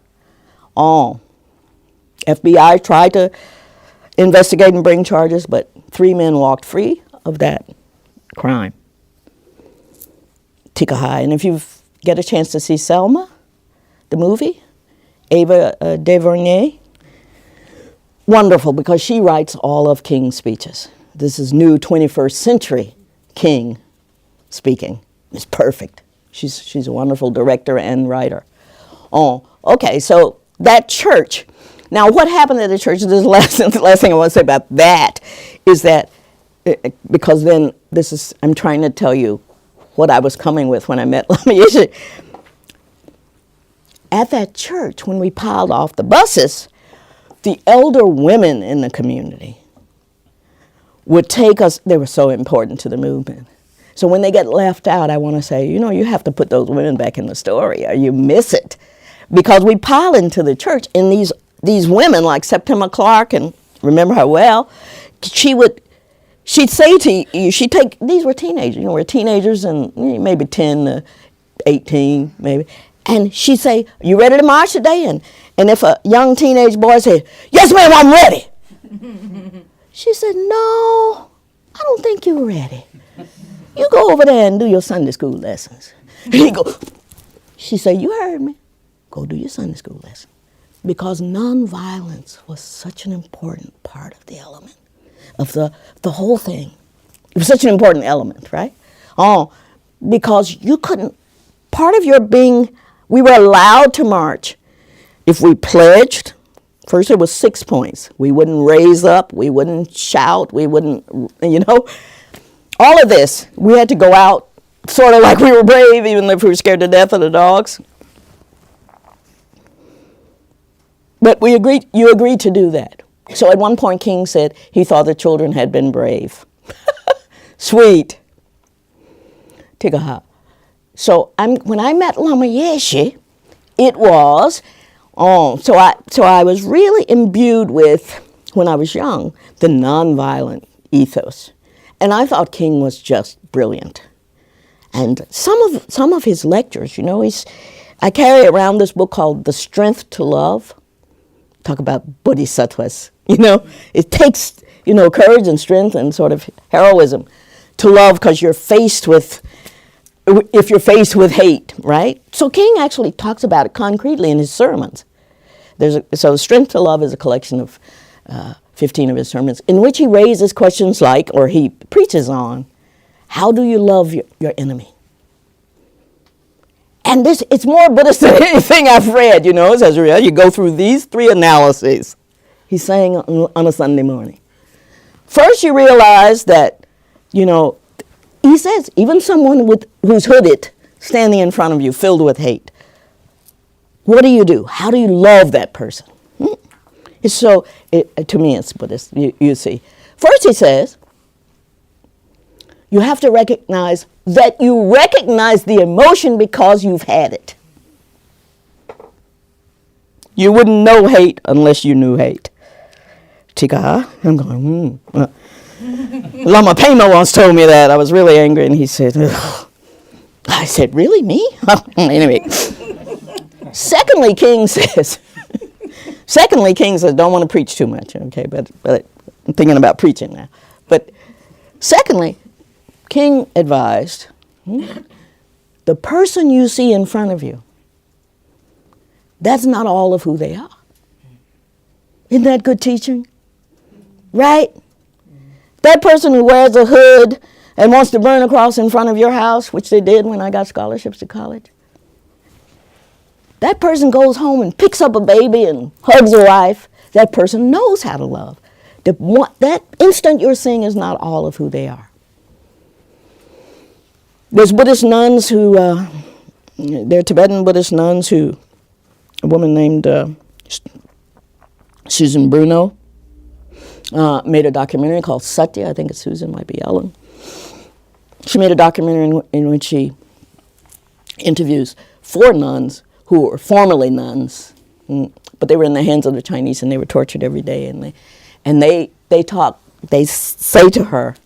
FBI tried to investigate and bring charges, but 3 men walked free of that crime. Tikahau. And if you get a chance to see Selma, the movie, Ava DuVernay, wonderful, because she writes all of King's speeches. This is new 21st century King speaking. It's perfect. She's a wonderful director and writer. Okay, so that church. Now, what happened at the church, the last thing I want to say about that is that, because then I'm trying to tell you what I was coming with when I met Lama Yeshe. At that church, when we piled off the buses, the elder women in the community would take us. They were so important to the movement. So when they get left out, I want to say, you have to put those women back in the story or you miss it. Because we pile into the church, and these women like Septima Clark, and remember her well, she'd say to you, these were teenagers, we're teenagers and maybe 10 to 18 maybe, and she'd say, you ready to march today? And if a young teenage boy said, yes ma'am, I'm ready. She said, no, I don't think you're ready. You go over there and do your Sunday school lessons. And he go, she said, you heard me. Go do your Sunday school lesson. Because nonviolence was such an important part of the element, of the whole thing. It was such an important element, right? Because you couldn't, part of your being, we were allowed to march if we pledged. First it was 6 points. We wouldn't raise up, we wouldn't shout, we wouldn't, all of this. We had to go out sort of like we were brave, even if we were scared to death of the dogs. But you agreed to do that. So at one point King said he thought the children had been brave. Sweet. Tikahau. So when I met Lama Yeshe, it was, so I was really imbued with, when I was young, the nonviolent ethos. And I thought King was just brilliant. And some of his lectures, I carry around this book called The Strength to Love. Talk about bodhisattvas, It takes, courage and strength and sort of heroism to love, because if you're faced with hate, right? So King actually talks about it concretely in his sermons. So Strength to Love is a collection of 15 of his sermons, in which he raises questions like, or he preaches on, how do you love your enemy? And it's more Buddhist than anything I've read, says you go through these 3 analyses. He's saying on a Sunday morning. First you realize that, he says, even someone who's hooded, standing in front of you, filled with hate. What do? How do you love that person? To me it's Buddhist, you see. First he says, you have to recognize that you recognize the emotion because you've had it. You wouldn't know hate unless you knew hate. Tikahau. I'm going, Lama Pema once told me that. I was really angry, and he said, ugh. I said, really, me? Anyway. Secondly, King says, don't want to preach too much, okay, but I'm thinking about preaching now. But secondly, King advised the person you see in front of you, that's not all of who they are. Isn't that good teaching? Right? That person who wears a hood and wants to burn a cross in front of your house, which they did when I got scholarships to college, that person goes home and picks up a baby and hugs a wife. That person knows how to love. That instant you're seeing is not all of who they are. There's Buddhist nuns who, they're Tibetan Buddhist nuns who, a woman named Susan Bruno made a documentary called Satya. I think it's Susan, might be Ellen. She made a documentary in which she interviews 4 nuns who were formerly nuns, but they were in the hands of the Chinese and they were tortured every day. And they say to her,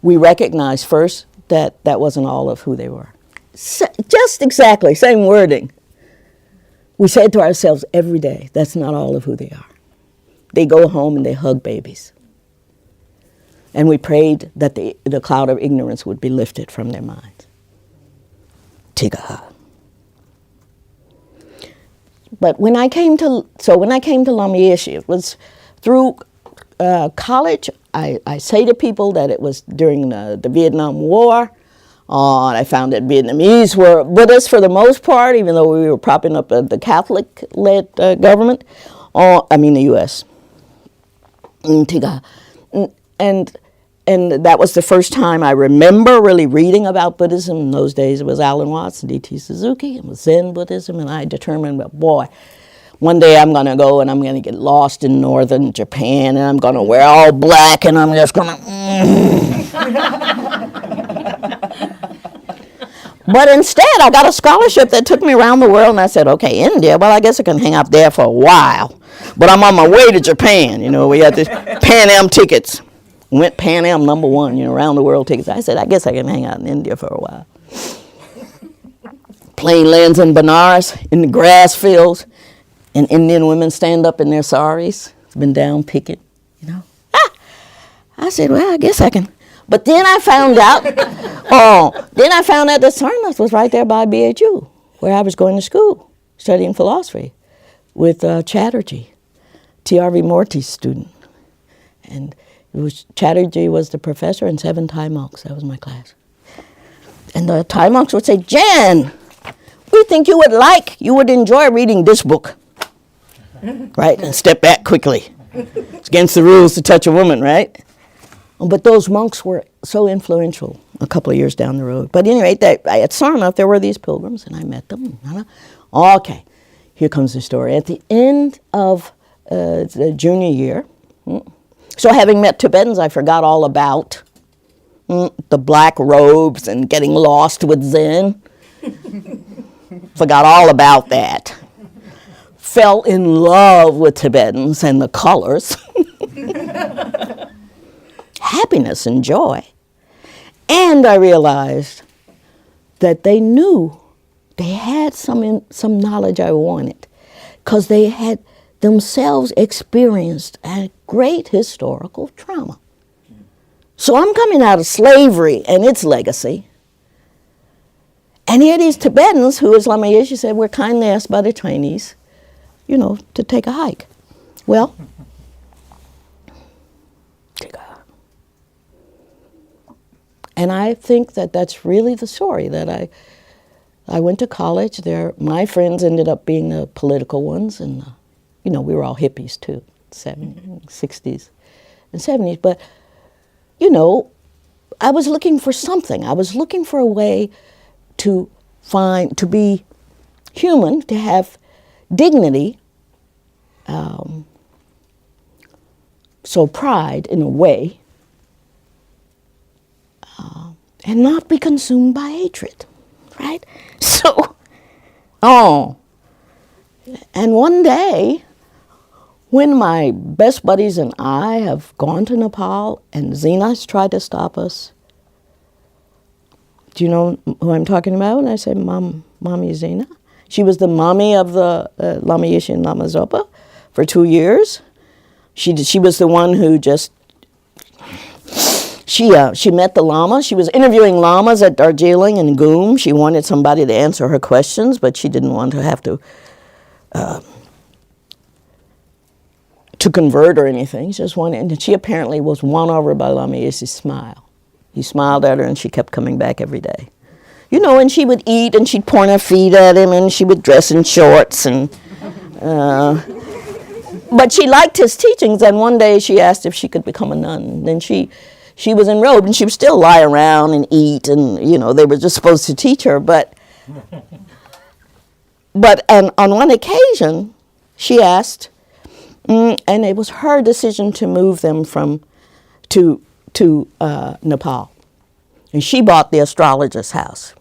we recognize first that that wasn't all of who they were. Just exactly, same wording. We say it to ourselves every day, that's not all of who they are. They go home and they hug babies. And we prayed that the cloud of ignorance would be lifted from their minds. Tigaha. But when I came to Lama Yeshe, it was through college. I say to people that it was during the Vietnam War. I found that Vietnamese were Buddhists for the most part, even though we were propping up the Catholic-led government. The U.S. And that was the first time I remember really reading about Buddhism. In those days, it was Alan Watts, D.T. Suzuki, it was Zen Buddhism, and I determined, well, boy, one day I'm going to go and I'm going to get lost in northern Japan, and I'm going to wear all black, and I'm just going to... But instead, I got a scholarship that took me around the world, and I said, okay, India, well, I guess I can hang out there for a while. But I'm on my way to Japan, we had this Pan Am tickets. Went Pan Am #1, around the world tickets. I said, I guess I can hang out in India for a while. Plane lands in Benares, in the grass fields, and Indian women stand up in their saris. It's been down picking, I said, well, I guess I can. But then I found out, that Sarnath was right there by BHU, where I was going to school, studying philosophy with Chatterjee, T.R.V. Morty's student. And Chatterjee was the professor and 7 Thai monks. That was my class. And the Thai monks would say, Jan, we think you would enjoy reading this book. Right? And step back quickly. It's against the rules to touch a woman, right? But those monks were so influential a couple of years down the road. But anyway, at Sarnath, there were these pilgrims, and I met them. Okay, here comes the story. At the end of the junior year, so having met Tibetans, I forgot all about the black robes and getting lost with Zen. Forgot all about that. Fell in love with Tibetans and the colors. Happiness and joy. And I realized that they knew they had some knowledge I wanted, because they had themselves experienced a great historical trauma. So I'm coming out of slavery and its legacy. And here these Tibetans, who, as Lama Yeshe said, were kindly asked by the Chinese, to take a hike. Well, and I think that that's really the story, that I went to college there. My friends ended up being the political ones, and we were all hippies too, 60s and 70s. But, I was looking for something. I was looking for a way to be human, to have dignity, so pride in a way, and not be consumed by hatred, right? So, and one day, when my best buddies and I have gone to Nepal and Zena's tried to stop us, do you know who I'm talking about? And I say, Mommy Zena. She was the mommy of the Lama Yeshe and Lama Zopa for 2 years. She was the one who just She met the Lama. She was interviewing Lamas at Darjeeling and Goom. She wanted somebody to answer her questions, but she didn't want to have to convert or anything. She just wanted, and she apparently was won over by Lama Yeshe's smile. He smiled at her, and she kept coming back every day. You know, and she would eat, and she'd point her feet at him, and she would dress in shorts, and but she liked his teachings. And one day she asked if she could become a nun. Then she was enrobed, and she would still lie around and eat, and you know they were just supposed to teach her. But on one occasion, she asked, and it was her decision to move them to Nepal, and she bought the astrologer's house.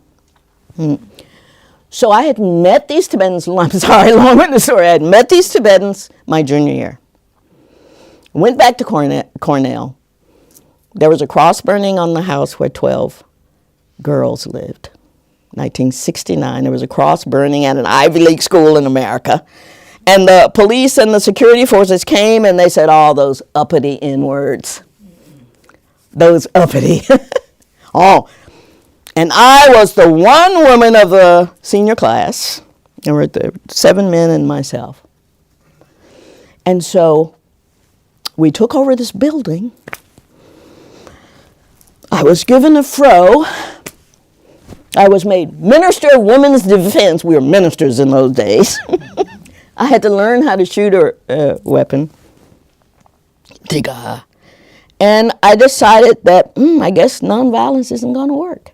So I had met these Tibetans. I'm sorry, long with the story. I had met these Tibetans my junior year. Went back to Cornell. There was a cross burning on the house where 12 girls lived. 1969, there was a cross burning at an Ivy League school in America. And the police and the security forces came and they said, "Oh, those uppity N-words. Those uppity." Oh, and I was the one woman of the senior class. There were 7 men and myself. And so we took over this building. I was given a fro. I was made Minister of Women's Defense. We were ministers in those days. I had to learn how to shoot a weapon. And I decided that, I guess nonviolence isn't going to work.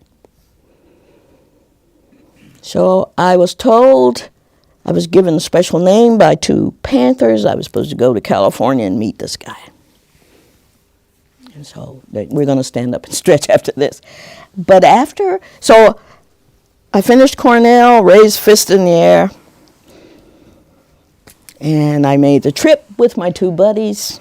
So I was told, I was given a special name by 2 Panthers. I was supposed to go to California and meet this guy. And so we're going to stand up and stretch after this. But so I finished Cornell, raised fist in the air, and I made the trip with my 2 buddies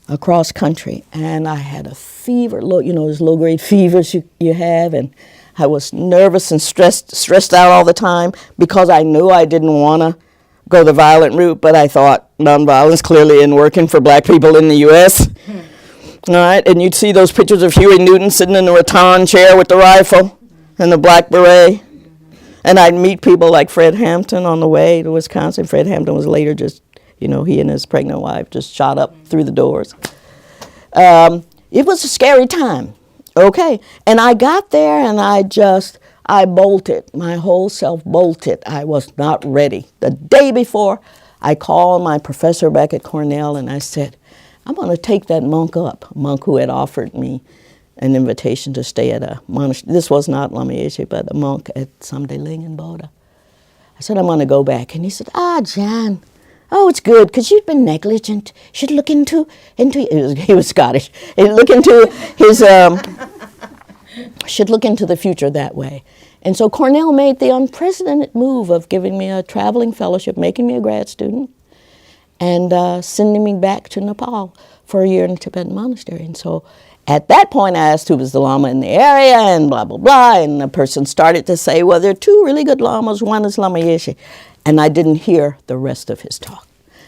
across country. And I had a fever, those low-grade fevers you have, and I was nervous and stressed out all the time because I knew I didn't want to go the violent route, but I thought nonviolence clearly isn't working for black people in the U.S. All right, and you'd see those pictures of Huey Newton sitting in the rattan chair with the rifle and the black beret. And I'd meet people like Fred Hampton on the way to Wisconsin. Fred Hampton was later just, he and his pregnant wife just shot up through the doors. It was a scary time. Okay, and I got there and I bolted. My whole self bolted. I was not ready. The day before, I called my professor back at Cornell and I said, "I'm going to take that monk up," a monk who had offered me an invitation to stay at a monastery. This was not Lama Yeshe, but a monk at Samdeling in Boda. I said, "I'm going to go back." And he said, "John, it's good, because you've been negligent. Should look into he was Scottish. Look into his, should look into the future that way." And so Cornell made the unprecedented move of giving me a traveling fellowship, making me a grad student, and sending me back to Nepal for a year in a Tibetan monastery. And so at that point, I asked who was the Lama in the area, and blah, blah, blah. And the person started to say, "Well, there are 2 really good Lamas. One is Lama Yeshe." And I didn't hear the rest of his talk.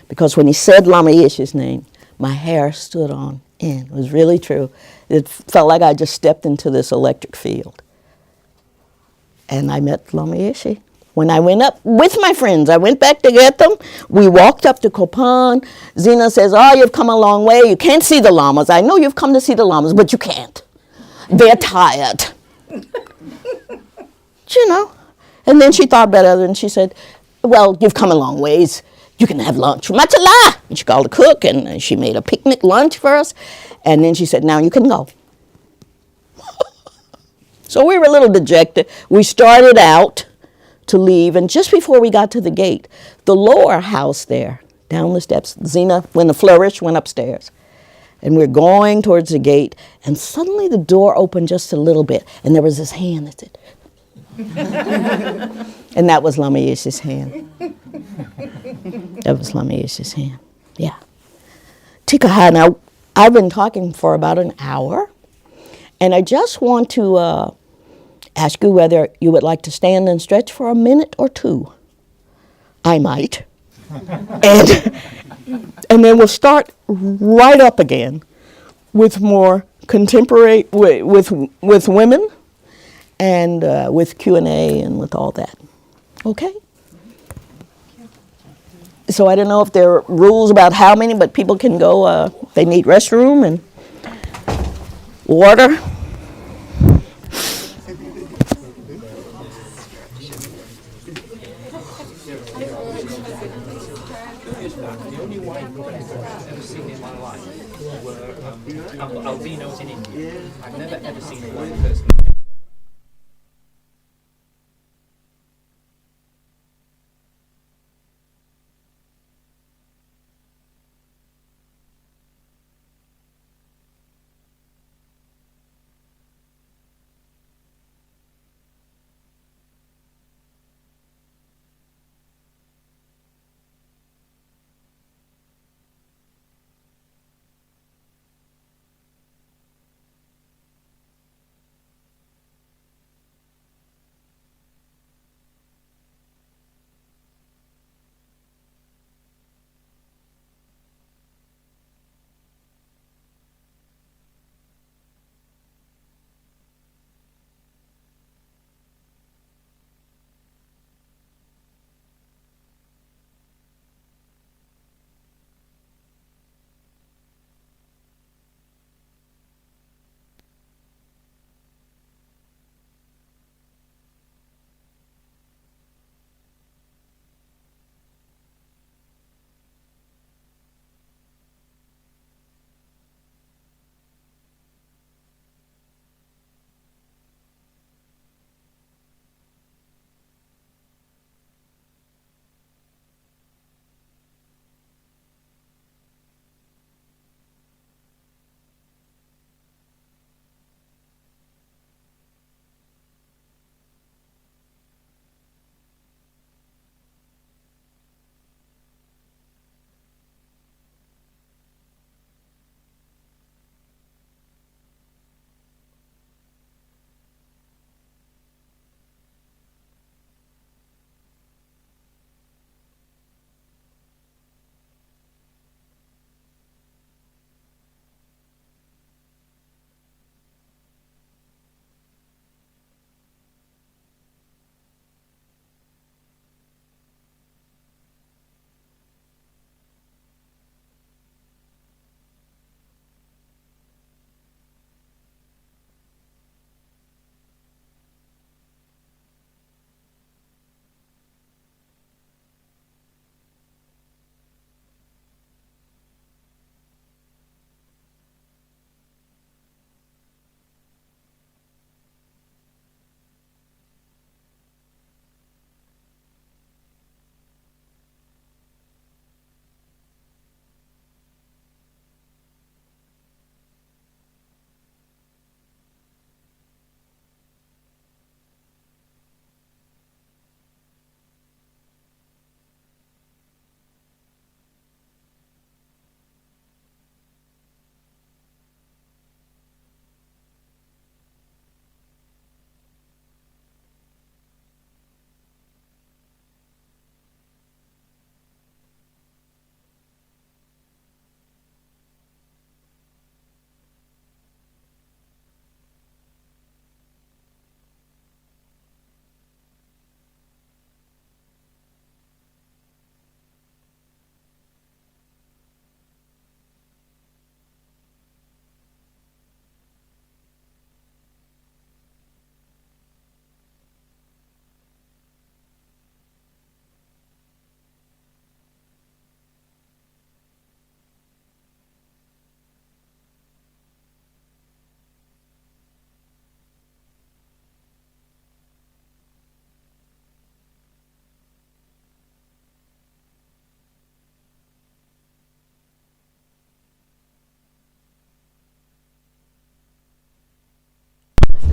Because when he said Lama Yeshe's name, my hair stood on end. It was really true. It felt like I just stepped into this electric field. And I met Lama Yeshe. When I went up with my friends, I went back to get them. We walked up to Kopan. Zena says, "Oh, you've come a long way. You can't see the Lamas. I know you've come to see the Lamas, but you can't. They're tired." And then she thought better and she said, "Well, you've come a long ways. You can have lunch. Matala!" And she called the cook and she made a picnic lunch for us. And then she said, "Now you can go." So we were a little dejected. We started out to leave, and just before we got to the gate, the lower house there, down the steps, Zena, when the flourish, went upstairs. And we're going towards the gate, and suddenly the door opened just a little bit, and there was this hand that said, and that was Lama Yeshe's hand. That was Lama Yeshe's hand. Yeah. Tikaha, now, I've been talking for about an hour, and I just want to ask you whether you would like to stand and stretch for a minute or 2. I might. And then we'll start right up again with more contemporary with women and with Q&A and with all that. Okay? So I don't know if there are rules about how many, but people can go, they need restroom and water. The only white priests I've ever seen in my life were albinos in India. I've never ever seen a white person.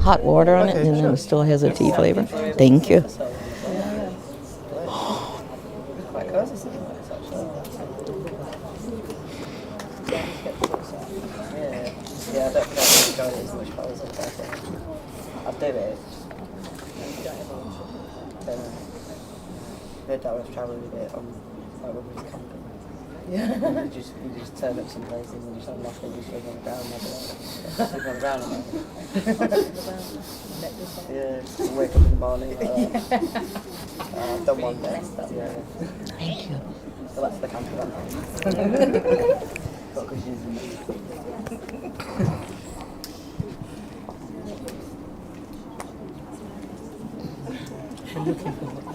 Hot water on it, and then it still has a tea flavor. Thank you. Quite close, isn't it? Yeah, I don't think I've enjoyed it as much as I was expecting. I'll do it. Heard that I was travelling with it on like when we was camping. You just turn up some places and you just unlock it and you sleep on the ground. Sleep on the ground. Yeah, just wake up in the morning. I've done one day. Yeah. Thank you. So that's the camper Got cushions and I've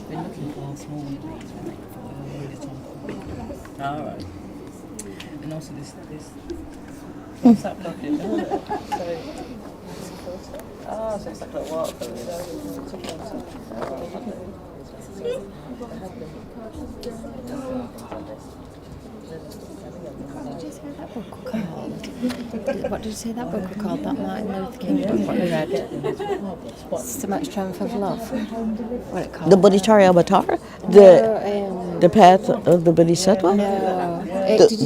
been looking for small ones for a really long time. Alright. And also this what's that plugged in? so it's like a little water What did you say that book was called? That Martin Luther King book? What we read? So Much Strength of Love. What it called? The Bodhicharya Avatar? The path of the Bodhisattva? No.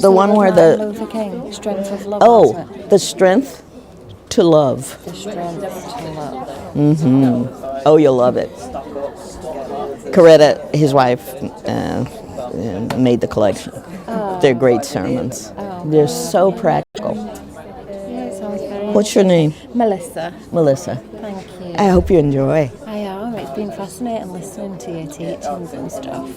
The one where Martin Luther King, Strength of Love. Oh, wasn't it? the strength to love. The Strength to Love. Oh, you'll love it. Coretta, his wife, made the collection. They're great sermons. They're so practical. Yeah, it sounds very. What's your name? Melissa. Melissa. Thank you. I hope you enjoy. I am. It's been fascinating listening to your teachings and stuff.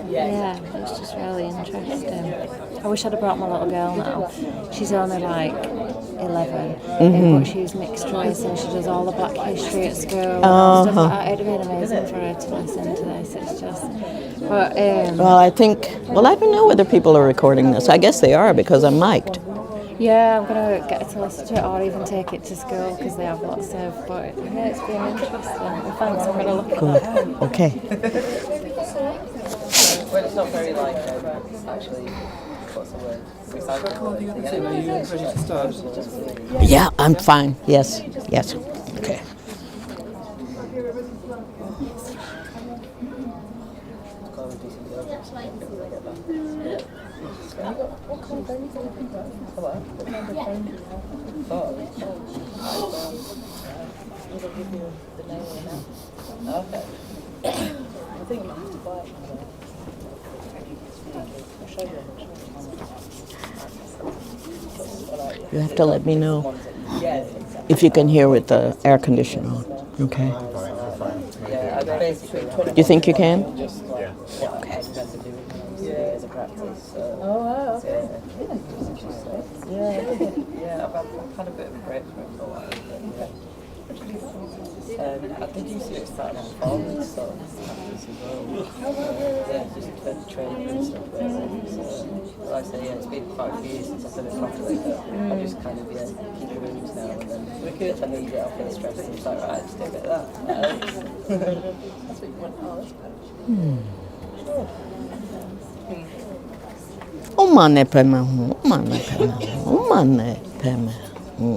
Yeah, it's just really interesting. I wish I'd have brought my little girl now. She's only like 11, but she's mixed race and she does all the black history at school and stuff like that. It'd have been amazing for her to listen to this. It's just, but Well, I don't know whether people are recording this. I guess they are because I'm mic'd. yeah, I'm gonna get her to listen to it or even take it to school because they have lots of. But yeah, it's been interesting. Well, thanks. I'm gonna look at that. Okay. Well, it's not very like actually. What's the word? Recycling. Yeah, I'm fine. Yes. Okay. Okay. I think you have to buy it. I'll show you. You have to let me know if you can hear with the air conditioner on. Okay. Yeah, basically. You think you can? Just like what I tend to do as a practice. Yeah, I've had a bit of a break from it for a while. I did used to start on formal sort of practice as well. Yeah, just for training and stuff. So, like I say, yeah, it's been quite a few years since I've done it properly, but I just kind of keep the rooms now and then if I need to get off the stress, I'm just like, right, just do a bit of that. That's what you want. Oh, that's good. Umane pema hu, umane pema hu, umane pema hu,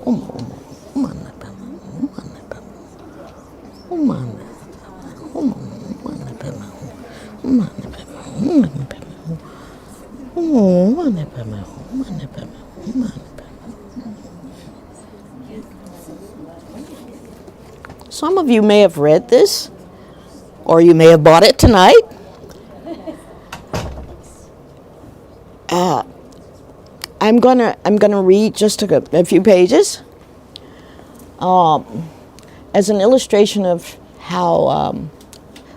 umane pema hu, umane pema hu, umane pema hu, umane pema hu, umane pema hu, umane pema hu, umane pema hu, umane pema hu. Some of you may have read this, or you may have bought it tonight. I'm gonna read just a few pages as an illustration of how,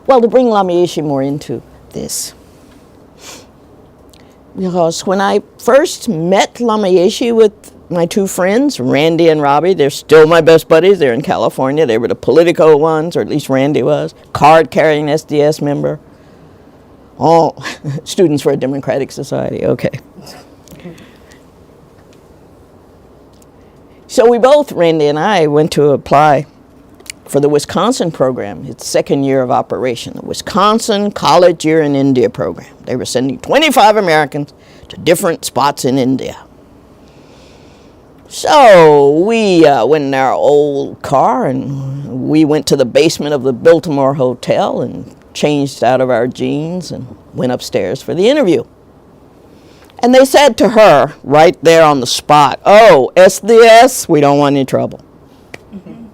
to bring Lama Yeshe more into this. Because when I first met Lama Yeshe with my two friends, Randy and Robbie, they're still my best buddies. They're in California. They were the Politico ones, or at least Randy was, card-carrying SDS member. All students for a democratic society, okay. So we both, Randy and I, went to apply for the Wisconsin program. It's second year of operation, the Wisconsin College Year in India program. They were sending 25 Americans to different spots in India. So we went in our old car and we went to the basement of the Biltmore Hotel and changed out of our jeans and went upstairs for the interview. And they said to her, right there on the spot, "Oh, SDS, we don't want any trouble.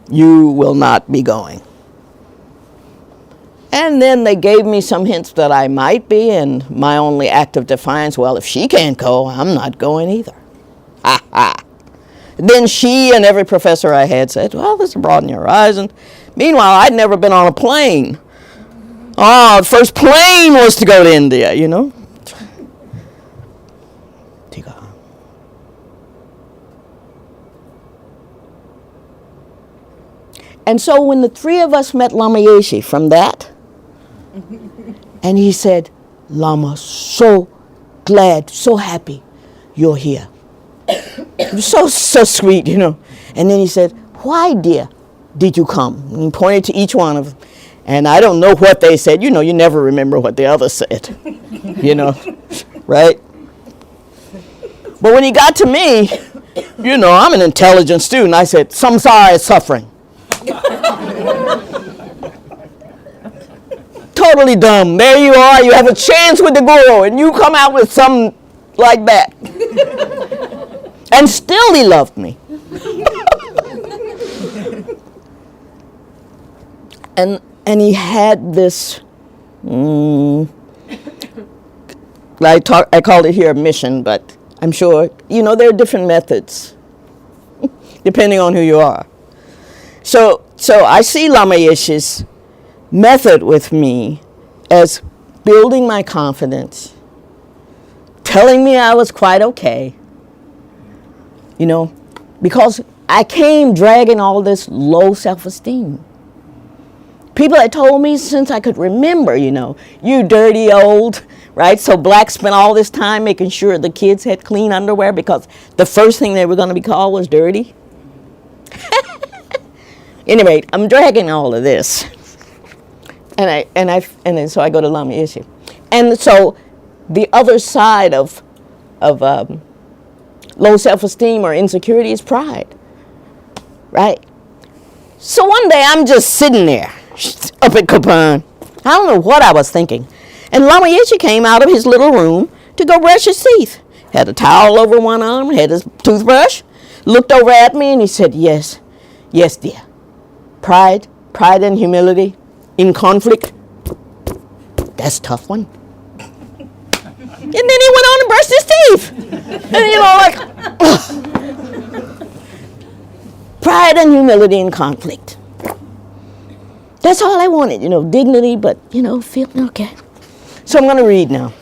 You will not be going." And then they gave me some hints that I might be, and my only act of defiance, well, if she can't go, I'm not going either. Ha ha. Then she and every professor I had said, well, this will broaden your horizon. Meanwhile, I'd never been on a plane. Oh, the first plane was to go to India, you know. And so when the three of us met Lama Yeshe from that, and he said, Lama, so glad, so happy you're here. It was so sweet, you know. And then he said, why, dear, did you come? And he pointed to each one of them. And I don't know what they said. You know, you never remember what the other said, you know, right? But when he got to me, you know, I'm an intelligent student. I said, samsara is suffering. Totally dumb. There you are. You have a chance with the guru, and you come out with something like that. And still he loved me. And he had this, I called it here a mission, but I'm sure, you know, there are different methods, depending on who you are. So I see Lama Yeshe's method with me as building my confidence, telling me I was quite okay, you know, because I came dragging all this low self-esteem. People had told me since I could remember, you know, you dirty old, right? So blacks spent all this time making sure the kids had clean underwear because the first thing they were going to be called was dirty. Anyway, I'm dragging all of this. And then so I go to Lama Yeshe. And so the other side of low self-esteem or insecurity is pride, right? So one day I'm just sitting there up at Kapan. I don't know what I was thinking. And Lama Yeshe came out of his little room to go brush his teeth. Had a towel over one arm, had his toothbrush, looked over at me and he said, yes, dear. Pride and humility in conflict, that's a tough one. And then he went on and brushed his teeth. And you know, like, ugh. Pride and humility in conflict. That's all I wanted, you know, dignity, but, you know, feeling okay. So I'm going to read now.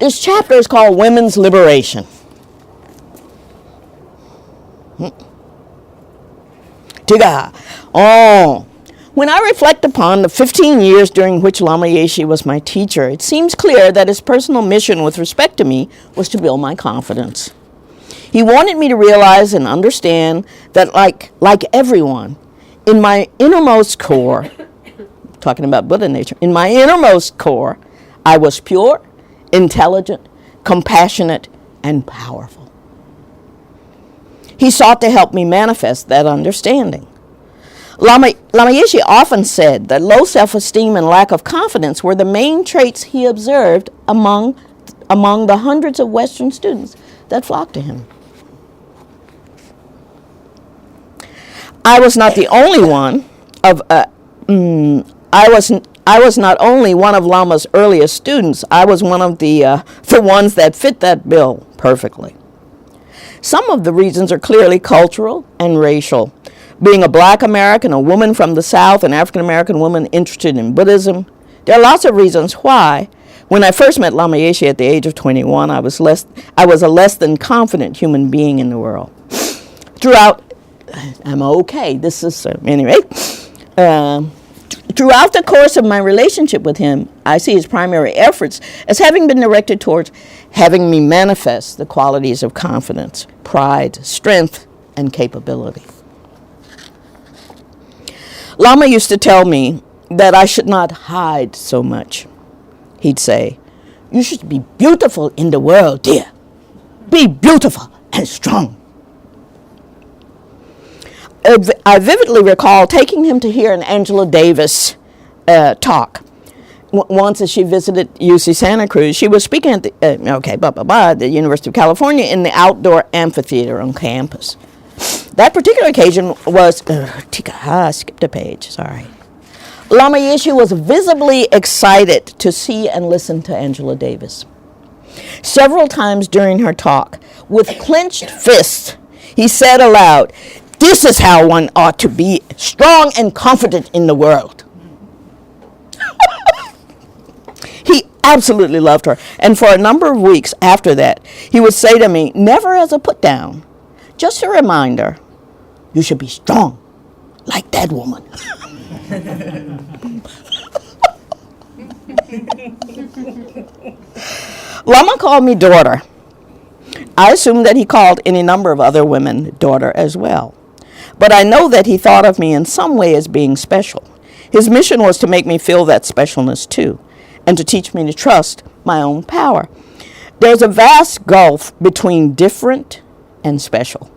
This chapter is called Women's Liberation. Tiga. Oh. When I reflect upon the 15 years during which Lama Yeshe was my teacher, it seems clear that his personal mission with respect to me was to build my confidence. He wanted me to realize and understand that like everyone, in my innermost core, talking about Buddha nature, in my innermost core, I was pure, intelligent, compassionate, and powerful. He sought to help me manifest that understanding. Lama Yeshe often said that low self-esteem and lack of confidence were the main traits he observed among the hundreds of Western students that flocked to him. I was not the only one of I was not only one of Lama's earliest students. I was one of the ones that fit that bill perfectly. Some of the reasons are clearly cultural and racial. Being a black American, a woman from the South, an African American woman interested in Buddhism, there are lots of reasons why. When I first met Lama Yeshe at the age of 21, I was a less than confident human being in the world. Throughout the course of my relationship with him, I see his primary efforts as having been directed towards having me manifest the qualities of confidence, pride, strength, and capability. Lama used to tell me that I should not hide so much. He'd say, "You should be beautiful in the world, dear. Be beautiful and strong." I vividly recall taking him to hear an Angela Davis talk. Once as she visited UC Santa Cruz, she was speaking at the University of California in the outdoor amphitheater on campus. That particular occasion was, I skipped a page, sorry. Lama Yeshe was visibly excited to see and listen to Angela Davis. Several times during her talk, with clenched fists, he said aloud, "This is how one ought to be, strong and confident in the world." He absolutely loved her, and for a number of weeks after that, he would say to me, never as a put down, just a reminder, "You should be strong, like that woman." Lama called me daughter. I assume that he called any number of other women daughter as well. But I know that he thought of me in some way as being special. His mission was to make me feel that specialness too, and to teach me to trust my own power. There's a vast gulf between different and special.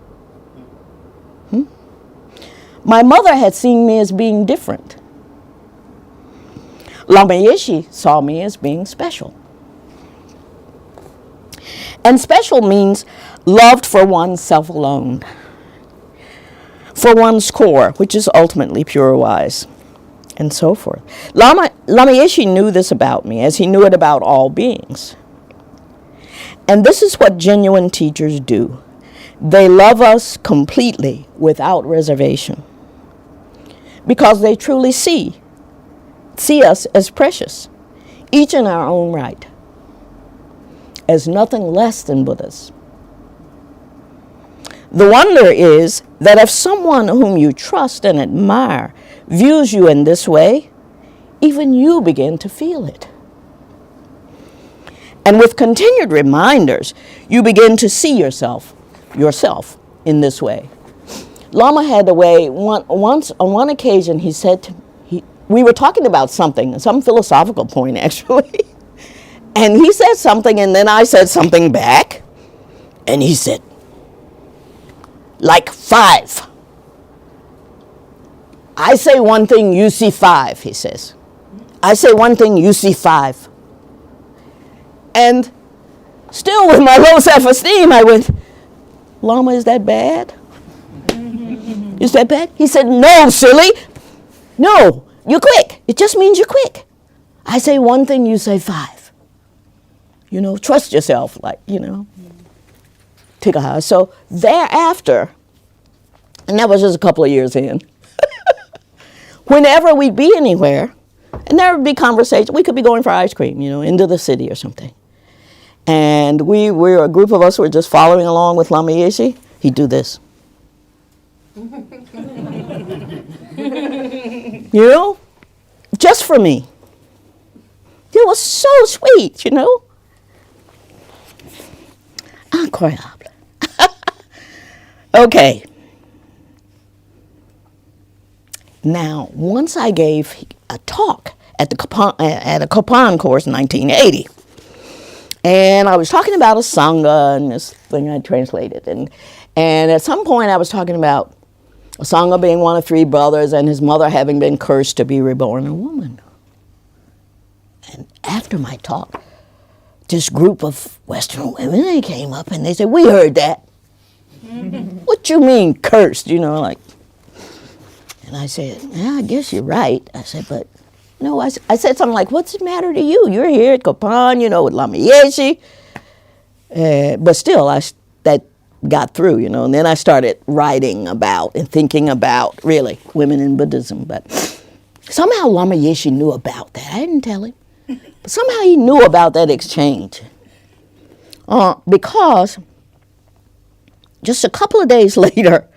My mother had seen me as being different. Lama Yeshe saw me as being special. And special means loved for oneself alone, for one's core, which is ultimately pure wise, and so forth. Lama Yeshe knew this about me, as he knew it about all beings. And this is what genuine teachers do. They love us completely without reservation, because they truly see us as precious, each in our own right, as nothing less than Buddhas. The wonder is that if someone whom you trust and admire views you in this way, even you begin to feel it. And with continued reminders, you begin to see yourself in this way. Lama had a way, once on one occasion, he said, we were talking about something, some philosophical point actually, and he said something and then I said something back, and he said, like 5. I say one thing, you see 5, he says. I say one thing, you see 5. And still with my low self-esteem, I went, Lama, is that bad? Is that bad? He said, no, silly. No, you're quick. It just means you're quick. I say one thing, you say 5. Trust yourself, take a high. So thereafter, and that was just a couple of years in, whenever we'd be anywhere, and there would be conversation, we could be going for ice cream, into the city or something. And we were a group of us who were just following along with Lama Yeshe. He'd do this. Just for me. It was so sweet, Incroyable. Okay. Now, once I gave a talk at a Kopan course in 1980. And I was talking about a Sangha and this thing I translated. And at some point I was talking about a Sangha being one of 3 brothers and his mother having been cursed to be reborn a woman. And after my talk, this group of Western women, they came up and they said, we heard that. What you mean cursed? And I said, yeah, I guess you're right. I said, but no, I said something like, what's the matter to you? You're here at Kopan, with Lama Yeshe. But still, that got through, and then I started writing about and thinking about, really, women in Buddhism. But somehow Lama Yeshe knew about that. I didn't tell him. But somehow he knew about that exchange. Because just a couple of days later,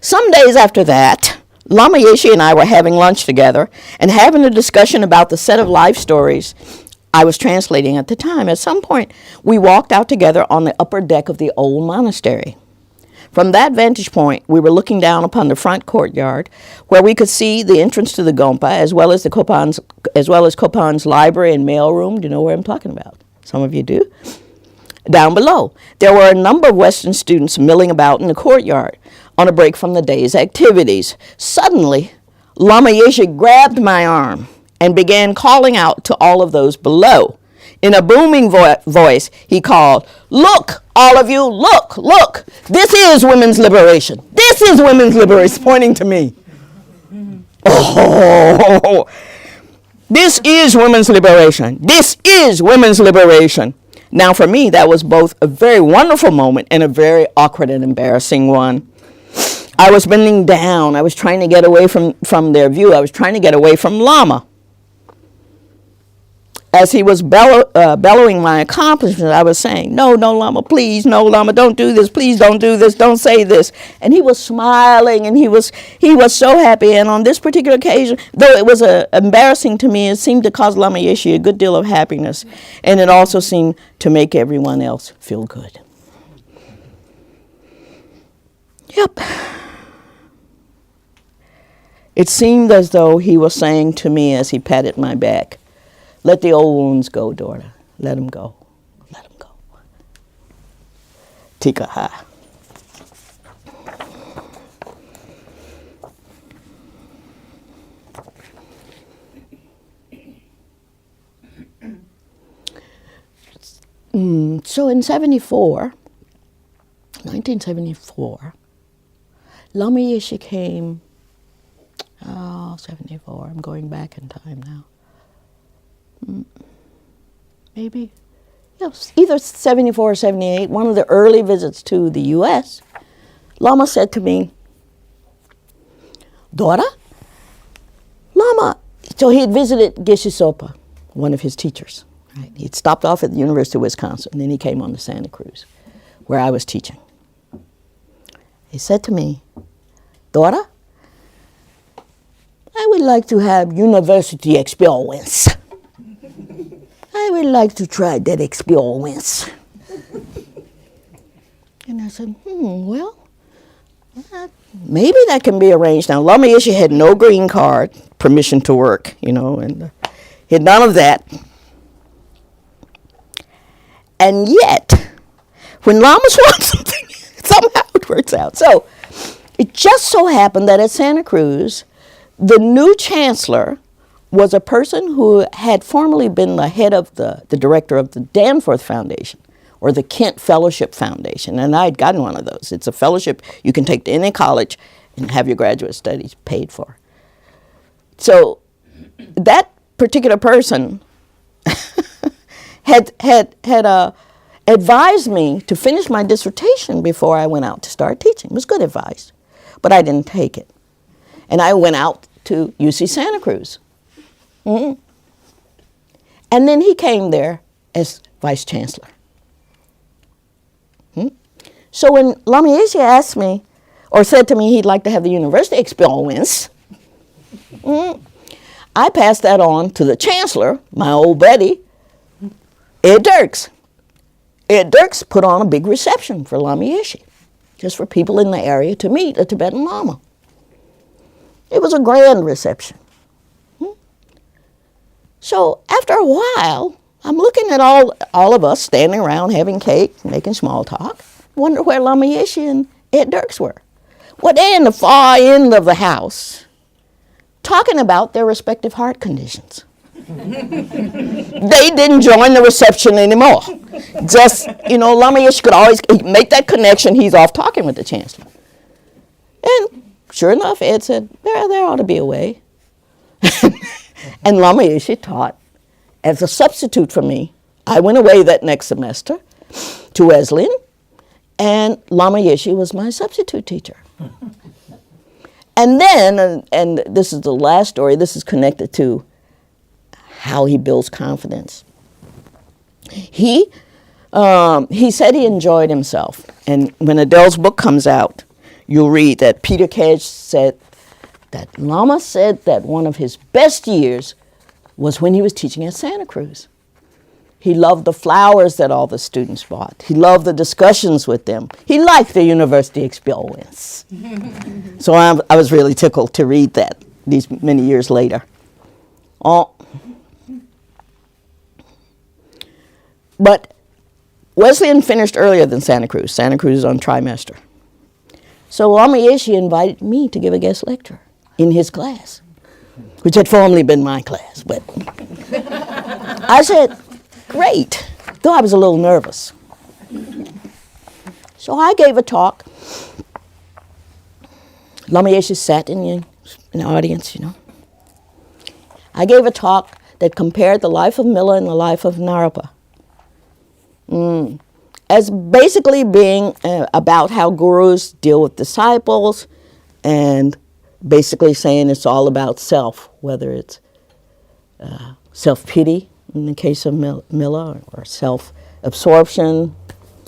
some days after that, Lama Yeshe and I were having lunch together and having a discussion about the set of life stories I was translating at the time. At some point, we walked out together on the upper deck of the old monastery. From that vantage point, we were looking down upon the front courtyard, where we could see the entrance to the Gompa, as well as Kopan's library and mailroom. Do you know where I'm talking about? Some of you do. Down below, there were a number of Western students milling about in the courtyard on a break from the day's activities. Suddenly, Lama Yeshe grabbed my arm and began calling out to all of those below. In a booming voice, he called, look, all of you, look, look. This is women's liberation. This is women's liberation, pointing to me. Oh, this is women's liberation. This is women's liberation. Now, for me, that was both a very wonderful moment and a very awkward and embarrassing one. I was bending down. I was trying to get away from their view. I was trying to get away from Lama. As he was bellowing my accomplishments, I was saying, no, Lama, please, no, Lama, don't do this. Please don't do this. Don't say this. And he was smiling, and he was so happy. And on this particular occasion, though it was embarrassing to me, it seemed to cause Lama Yeshe a good deal of happiness. And it also seemed to make everyone else feel good. Yep. It seemed as though he was saying to me as he patted my back, let the old wounds go, daughter. Let them go. Let them go. Tika ha. So in 1974, Lama Yeshe came, 74, I'm going back in time now. Maybe, either 74 or 78, one of the early visits to the U.S., Lama said to me, daughter, Lama, so he had visited Geshe Sopa, one of his teachers. Right? He'd stopped off at the University of Wisconsin, and then he came on to Santa Cruz, where I was teaching. He said to me, daughter, I would like to have university experience. I would like to try that experience. And I said, well, maybe that can be arranged. Now, Lama Yeshe had no green card, permission to work, and he had none of that. And yet, when Lamas want something, somehow it works out. So, it just so happened that at Santa Cruz, the new chancellor was a person who had formerly been the head of the director of the Danforth Foundation, or the Kent Fellowship Foundation, and I had gotten one of those. It's a fellowship you can take to any college and have your graduate studies paid for. So that particular person had advised me to finish my dissertation before I went out to start teaching. It was good advice, but I didn't take it. And I went out to UC Santa Cruz. And then he came there as vice chancellor. So when Lama Yeshe asked me, or said to me he'd like to have the university experience, I passed that on to the chancellor, my old buddy, Ed Dirks. Ed Dirks put on a big reception for Lama Yeshe, just for people in the area to meet a Tibetan Lama. It was a grand reception. So after a while, I'm looking at all of us standing around having cake, making small talk. Wonder where Lama Yeshe and Ed Dirks were. Well, they're in the far end of the house, talking about their respective heart conditions. They didn't join the reception anymore. Just, Lama Yeshe could always make that connection. He's off talking with the chancellor. And sure enough, Ed said, there ought to be a way. And Lama Yeshe taught as a substitute for me. I went away that next semester to Wesleyan, and Lama Yeshe was my substitute teacher. And then, and this is the last story, this is connected to how he builds confidence. He said he enjoyed himself. And when Adele's book comes out, you'll read that Peter Cage said that Lama said that one of his best years was when he was teaching at Santa Cruz. He loved the flowers that all the students bought. He loved the discussions with them. He liked the university experience. So I was really tickled to read that these many years later. But Wesleyan finished earlier than Santa Cruz. Santa Cruz is on trimester. So Lama Yeshe invited me to give a guest lecture in his class, which had formerly been my class. But I said, great, though I was a little nervous. So I gave a talk. Lama Yeshe sat in in the audience, I gave a talk that compared the life of Milla and the life of Naropa. As basically being about how gurus deal with disciples, and basically saying it's all about self, whether it's self-pity in the case of Milla, or self-absorption,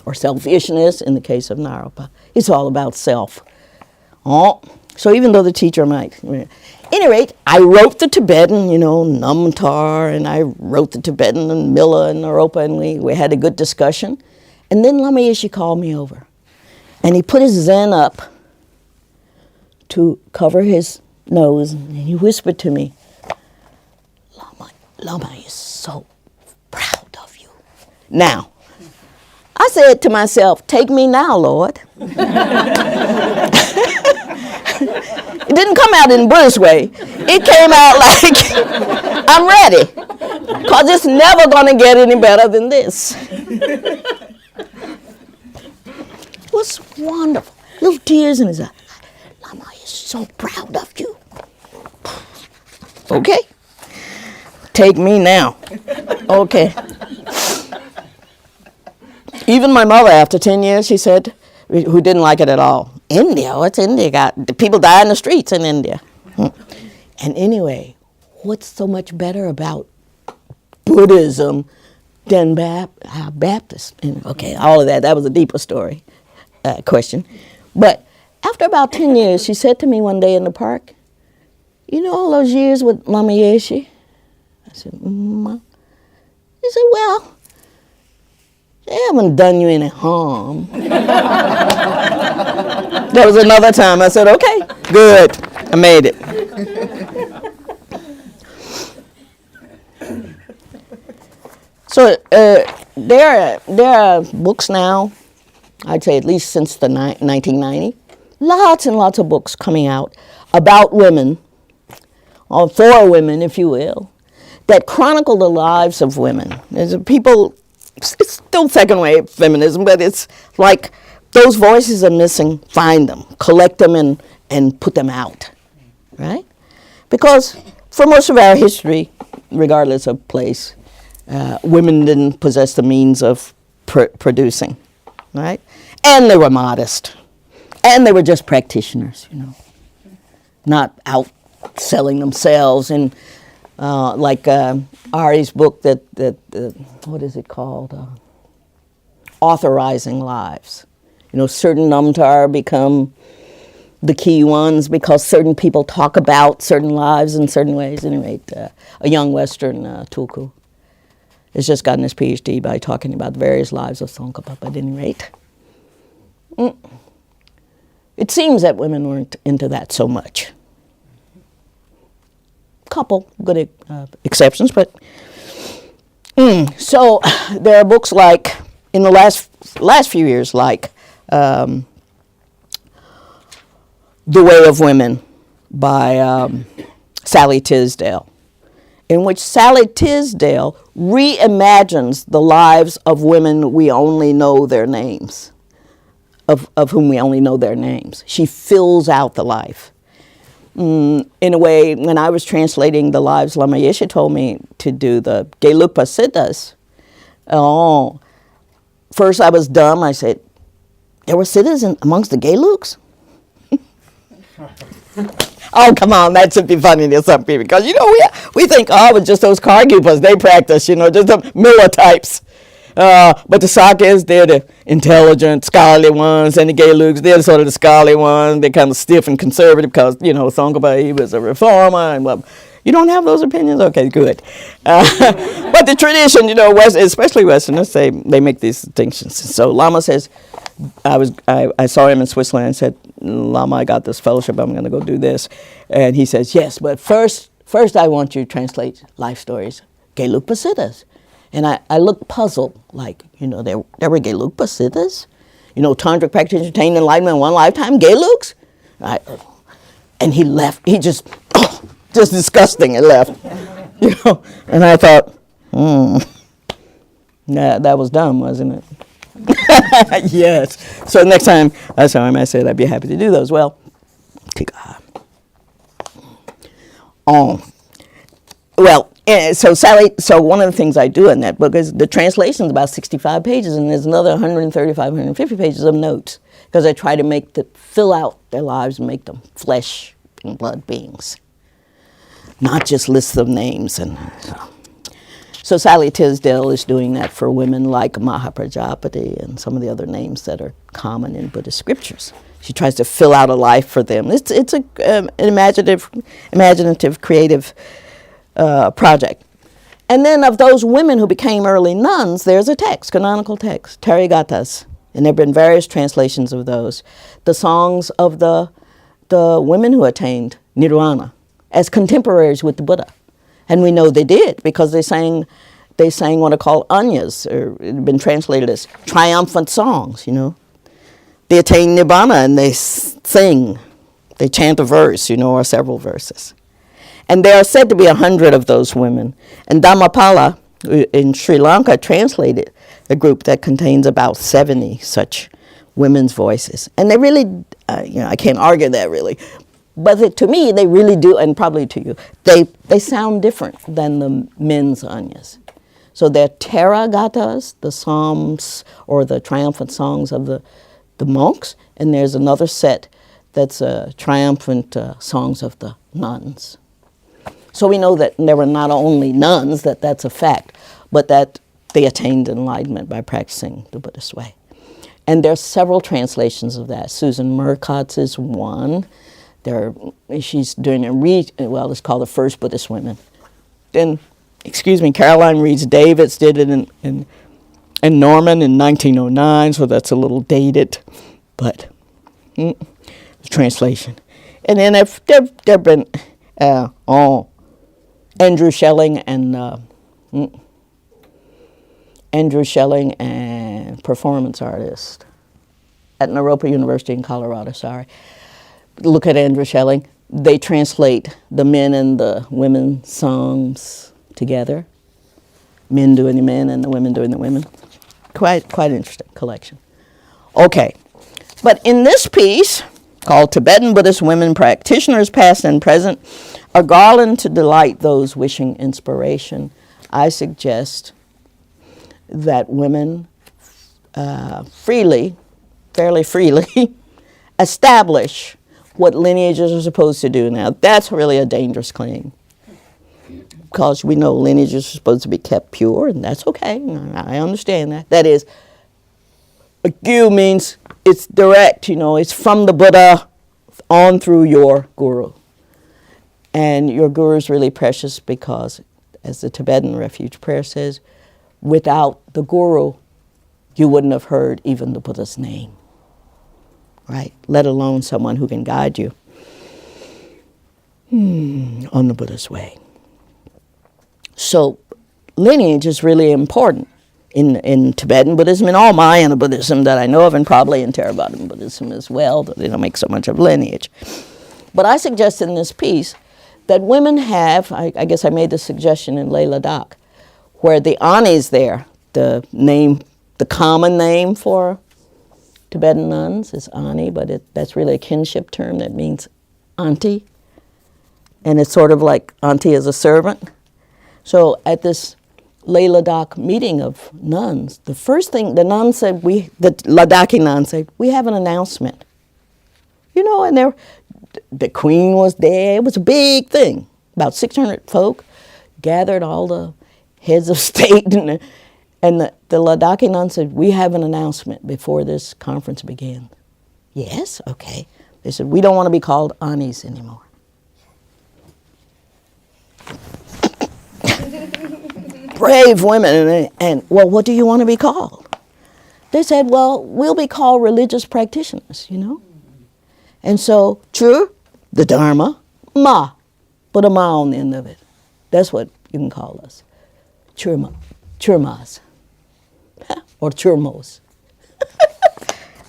or selfishness in the case of Naropa. It's all about self. So even though the teacher might... At any rate, I wrote the Tibetan, Namtar, and I wrote the Tibetan and Milla and Naropa, and we had a good discussion. And then Lama Yeshe called me over, and he put his Zen up to cover his nose, and he whispered to me, Lama is so proud of you. Now, I said to myself, take me now, Lord. It didn't come out in Buddhist way. It came out like, I'm ready, because it's never going to get any better than this. It was wonderful. Little tears in his eyes. Lama is so proud of you. Okay. Take me now. Okay. Even my mother, after 10 years, she said, who didn't like it at all, India, what's India got? People die in the streets in India. And anyway, what's so much better about Buddhism than Baptist? Okay, all of that. That was a deeper story. Question. But after about 10 years, she said to me one day in the park, all those years with Lama Yeshe? I said, Mom. She said, well, they haven't done you any harm. That was another time. I said, okay, good. I made it. So there are books now, I'd say at least since the 1990, lots and lots of books coming out about women, or for women, if you will, that chronicle the lives of women. There's people, it's still second wave feminism, but it's like those voices are missing, find them, collect them, and put them out, right? Because for most of our history, regardless of place, women didn't possess the means of producing, right? And they were modest. And they were just practitioners, not out selling themselves. And like Ari's book that what is it called? Authorizing Lives. Certain namtar become the key ones because certain people talk about certain lives in certain ways. Anyway, a young Western tulku has just gotten his PhD by talking about the various lives of Tsongkhapa, at any rate. It seems that women weren't into that so much. Couple good exceptions, but so there are books like in the last few years, like The Way of Women by Sally Tisdale, in which Sally Tisdale reimagines the lives of women we only know their names, of whom we only know their names. She fills out the life. In a way, when I was translating the lives, Lama Yeshe told me to do the Gelugpa Siddhas. First I was dumb. I said, there were Siddhas amongst the Gelugs? Oh, come on, that should be funny to some people. Because, we think, it was just those Kargyupas. They practice, just the Milla types. But the Sakyas, they're the intelligent, scholarly ones, and the Gelugs, they're sort of the scholarly ones. They're kind of stiff and conservative because, Tsongkhapa, he was a reformer. And well, you don't have those opinions? Okay, good. But the tradition, especially Westerners, they make these distinctions. So Lama says, I saw him in Switzerland and said, Lama, I got this fellowship, I'm going to go do this. And he says, yes, but first I want you to translate life stories, Gelugpa Siddhas. And I looked puzzled, like, there were Gelugpa Siddhas? Tantric practitioners attained enlightenment in one lifetime, Gelugs? And he left, he just disgusting, and left. And I thought, that was dumb, wasn't it? Yes. So next time I saw him, I said I'd be happy to do those. Well, Well, so Sally, so one of the things I do in that book is the translation is about 65 pages, and there's another 135, 150 pages of notes, because I try to fill out their lives and make them flesh and blood beings, not just lists of names. And so Sally Tisdale is doing that for women like Mahaprajapati and some of the other names that are common in Buddhist scriptures. She tries to fill out a life for them. It's an imaginative, creative project. And then of those women who became early nuns, there's a text, canonical text, Therigatas, and there have been various translations of those. The songs of the women who attained nirvana as contemporaries with the Buddha. And we know they did, because they sang what are called anyas, or it had been translated as triumphant songs, you know. They attain nibbana and they sing, they chant a verse, you know, or several verses. And there are said to be 100 of those women. And Dhammapala in Sri Lanka translated a group that contains about 70 such women's voices. And they really, I can't argue that really, but to me they really do, and probably to you, they sound different than the men's anyas. So they're Therigatas, the psalms or the triumphant songs of the monks, and there's another set that's triumphant songs of the nuns. So we know that there were not only nuns, that's a fact, but that they attained enlightenment by practicing the Buddhist way. And there are several translations of that. Susan Murcott's is one. She's doing it's called The First Buddhist Women. Then, Caroline Reeds Davids did it in Norman in 1909, so that's a little dated, but translation. And then there have been Andrew Schelling and performance artist at Naropa University in Colorado, Look at Andrew Schelling. They translate the men and the women songs together. Men doing the men and the women doing the women. Quite interesting collection. Okay, but in this piece, called Tibetan Buddhist Women Practitioners Past and Present, a garland to delight those wishing inspiration, I suggest that women fairly freely, establish what lineages are supposed to do. Now, that's really a dangerous claim, because we know lineages are supposed to be kept pure, and that's okay. I understand that. That is, a gyu means it's direct, it's from the Buddha on through your guru. And your guru is really precious because, as the Tibetan refuge prayer says, without the guru, you wouldn't have heard even the Buddha's name, right? Let alone someone who can guide you on the Buddha's way. So lineage is really important in Tibetan Buddhism, in all Mahayana Buddhism that I know of, and probably in Theravada Buddhism as well, that they don't make so much of lineage. But I suggest in this piece that women have, I guess I made the suggestion in Leh Ladakh, where the Ani's there, the common name for Tibetan nuns is Ani, but that's really a kinship term that means auntie. And it's sort of like auntie as a servant. So at this Leh Ladakh meeting of nuns, the first thing the nuns said, the Ladakhi nuns said, we have an announcement. And the queen was there. It was a big thing. About 600 folk gathered, all the heads of state, and the Ladakhi nuns said, we have an announcement before this conference begins. Yes, okay. They said, we don't want to be called Anis anymore. Brave women, and well, what do you want to be called? They said, well, we'll be called religious practitioners, And so, Chur, the Dharma, Ma, put a Ma on the end of it. That's what you can call us. Churmas, or Churmos.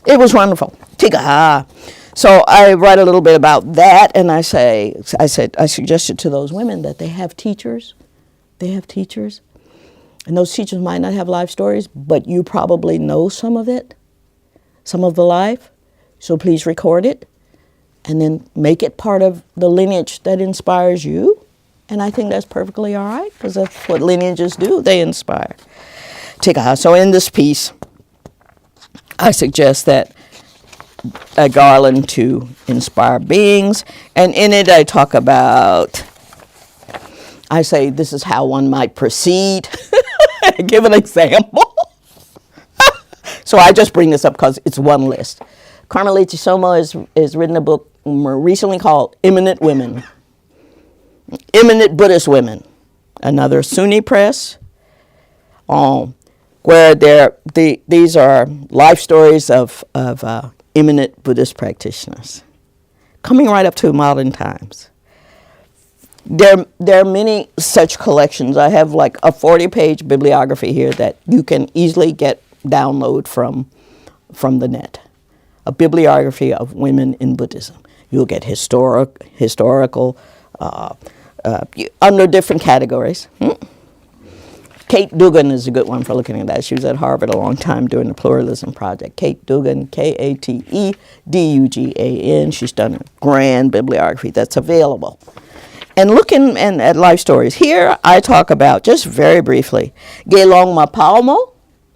It was wonderful. Tika. So I write a little bit about that, and I suggested to those women that they have teachers. And those teachers might not have life stories, but you probably know some of it, some of the life. So please record it, and then make it part of the lineage that inspires you And I think that's perfectly all right, because that's what lineages do. They inspire. So in this piece, I suggest that a garland to inspire beings. And in it I talk about, I say this is how one might proceed. Give an example. So I just bring this up because it's one list. Carmelita Soma has written a book recently called Eminent Women. Eminent Buddhist Women. Another Sunni press. Where these are life stories of eminent Buddhist practitioners, coming right up to modern times. There are many such collections. I have like a 40-page bibliography here that you can easily download from the net. A bibliography of women in Buddhism. You'll get historical, under different categories. Kate Dugan is a good one for looking at that. She was at Harvard a long time doing the Pluralism Project. Kate Dugan, Katedugan. She's done a grand bibliography that's available. And looking at life stories, here I talk about, just very briefly, Gelong Mapalmo.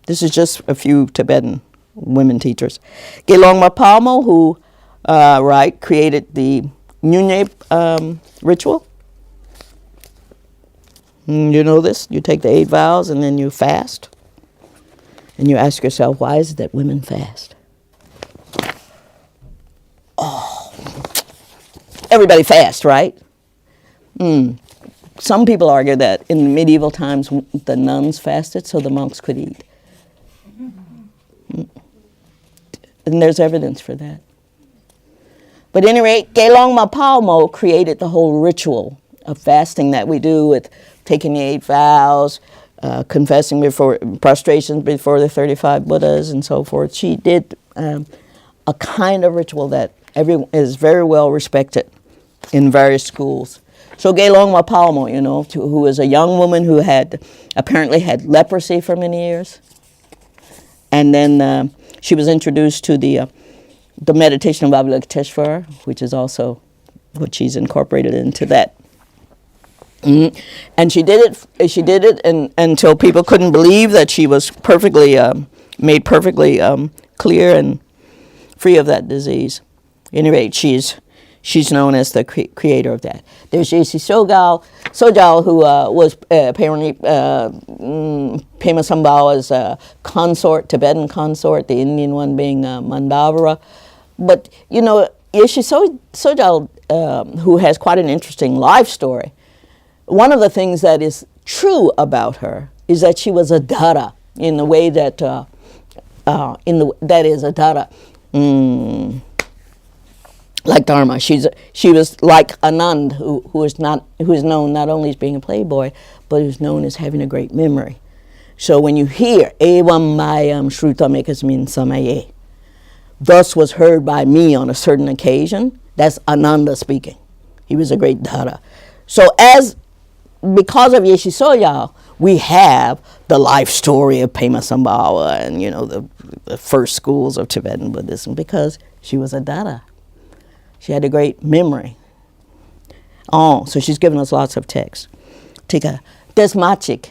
This is just a few Tibetan women teachers. Gelong Mapalmo, who created the Nyunye ritual. You know this? You take the 8 vows and then you fast. And you ask yourself, why is it that women fast? Oh, everybody fasts, right? Some people argue that in medieval times the nuns fasted so the monks could eat. And there's evidence for that. But at any rate, Gelong Mapalmo created the whole ritual of fasting that we do with taking the 8 vows, confessing before, prostrations before the 35 Buddhas and so forth. She did a kind of ritual that is very well respected in various schools. So Gelong Mapalmo, who was a young woman who apparently had leprosy for many years. And then she was introduced to the meditation of Avalokiteshvara, which is also what she's incorporated into that. And she did it until people couldn't believe that she was made perfectly clear and free of that disease. At any rate, she's known as the creator of that. There's Yeshe Sojal, who was apparently Pema Sambhawa's consort, Tibetan consort, the Indian one being Mandavara. But, Yeshe Sojal, who has quite an interesting life story, one of the things that is true about her is that she was a Dada in the way that, that is a Dada. Like Dharma, she was like Anand, who is known not only as being a playboy, but who's known as having a great memory. So when you hear Evam Mayam Shrutam Ekasmin Samaye, thus was heard by me on a certain occasion, that's Ananda speaking. He was a great Dada. So because of Yeshe Sojal, we have the life story of Pema Sambhawa and the first schools of Tibetan Buddhism, because she was a Dada. She had a great memory. So she's given us lots of texts. Tika, there's Machik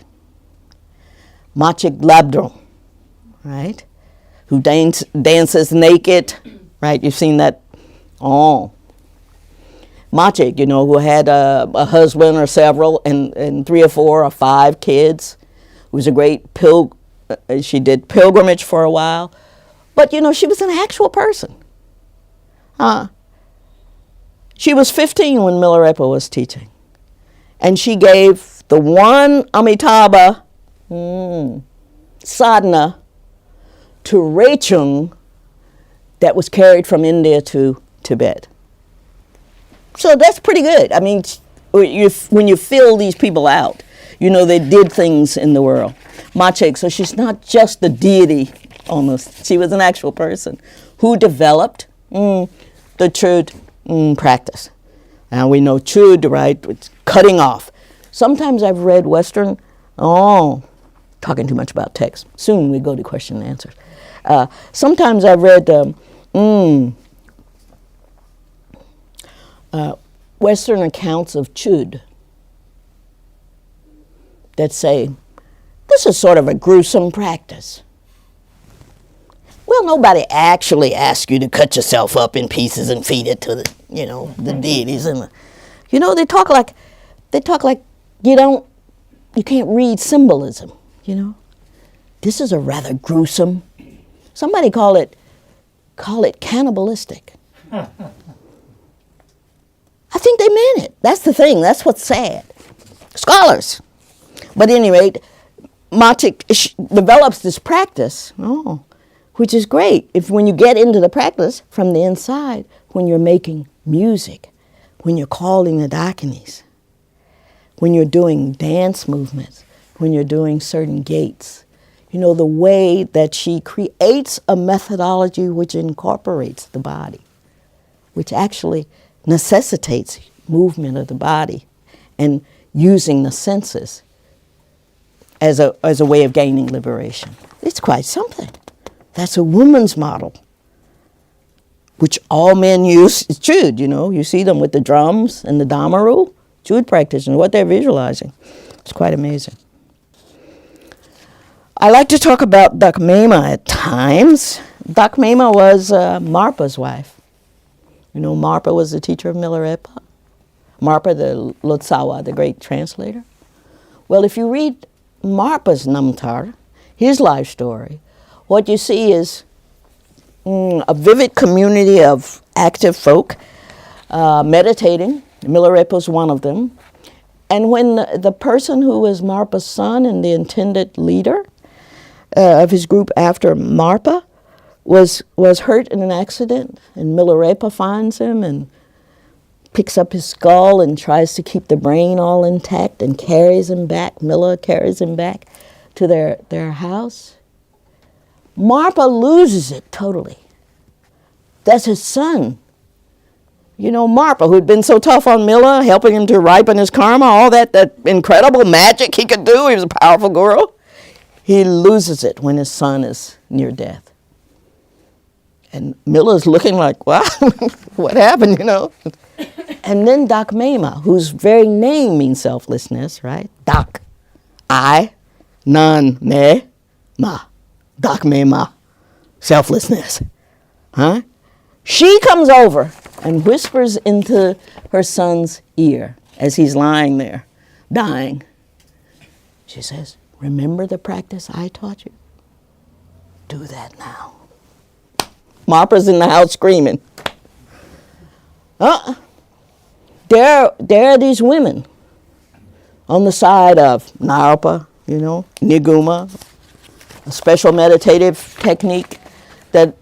Labdro, right? Who dances naked, right? You've seen that. Machik, who had a husband or several and 3 or 4 or 5 kids, who was a great she did pilgrimage for a while. But, she was an actual person. She was 15 when Milarepa was teaching. And she gave the one Amitabha sadhana to Rechung that was carried from India to Tibet. So that's pretty good. I mean, when you fill these people out, they did things in the world. Machek, so she's not just the deity, almost. She was an actual person who developed the Chud practice. Now we know Chud, right? It's cutting off. Sometimes I've read Western, talking too much about text. Soon we go to question and answers. Sometimes I've read Western accounts of Chud, that say, this is sort of a gruesome practice. Well, nobody actually asks you to cut yourself up in pieces and feed it to the, the deities. And they talk like you can't read symbolism, This is a rather gruesome. Somebody call it cannibalistic. I think they meant it. That's the thing. That's what's sad. Scholars. But at any rate, Matic develops this practice, which is great. When you get into the practice from the inside, when you're making music, when you're calling the dakinis, when you're doing dance movements, when you're doing certain gaits, the way that she creates a methodology which incorporates the body, which actually necessitates movement of the body and using the senses as a way of gaining liberation. It's quite something. That's a woman's model, which all men use. It's Chud, You see them with the drums and the damaru. Chud practitioners, what they're visualizing. It's quite amazing. I like to talk about Dakmema at times. Dakmema was Marpa's wife. Marpa was the teacher of Milarepa. Marpa, the Lotsawa, the great translator. Well, if you read Marpa's Namtar, his life story, what you see is a vivid community of active folk meditating. Milarepa is one of them. And when the person who was Marpa's son and the intended leader of his group after Marpa was hurt in an accident, and Milarepa finds him and picks up his skull and tries to keep the brain all intact and carries him back. Mila carries him back to their house. Marpa loses it totally. That's his son. Marpa, who'd been so tough on Mila, helping him to ripen his karma, all that incredible magic he could do. He was a powerful guru. He loses it when his son is near death. And Mila's looking like, wow, what happened, And then Dakmema, whose very name means selflessness, right? Dak, I, nan, me, ma. Dakmema, selflessness. Huh? She comes over and whispers into her son's ear as he's lying there, dying. She says, remember the practice I taught you? Do that now. Marpa's in the house screaming. There are these women on the side of Narpa, Niguma, a special meditative technique that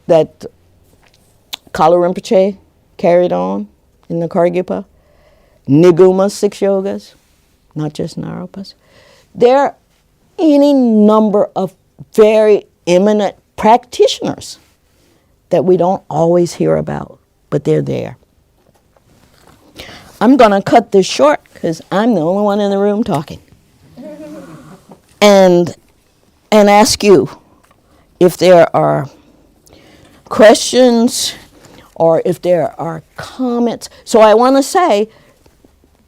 Kala Rinpoche carried on in the Kargyupa. Niguma 6 yogas, not just Naropas. There are any number of very eminent practitioners that we don't always hear about, but they're there. I'm going to cut this short because I'm the only one in the room talking. And ask you if there are questions or if there are comments. So I want to say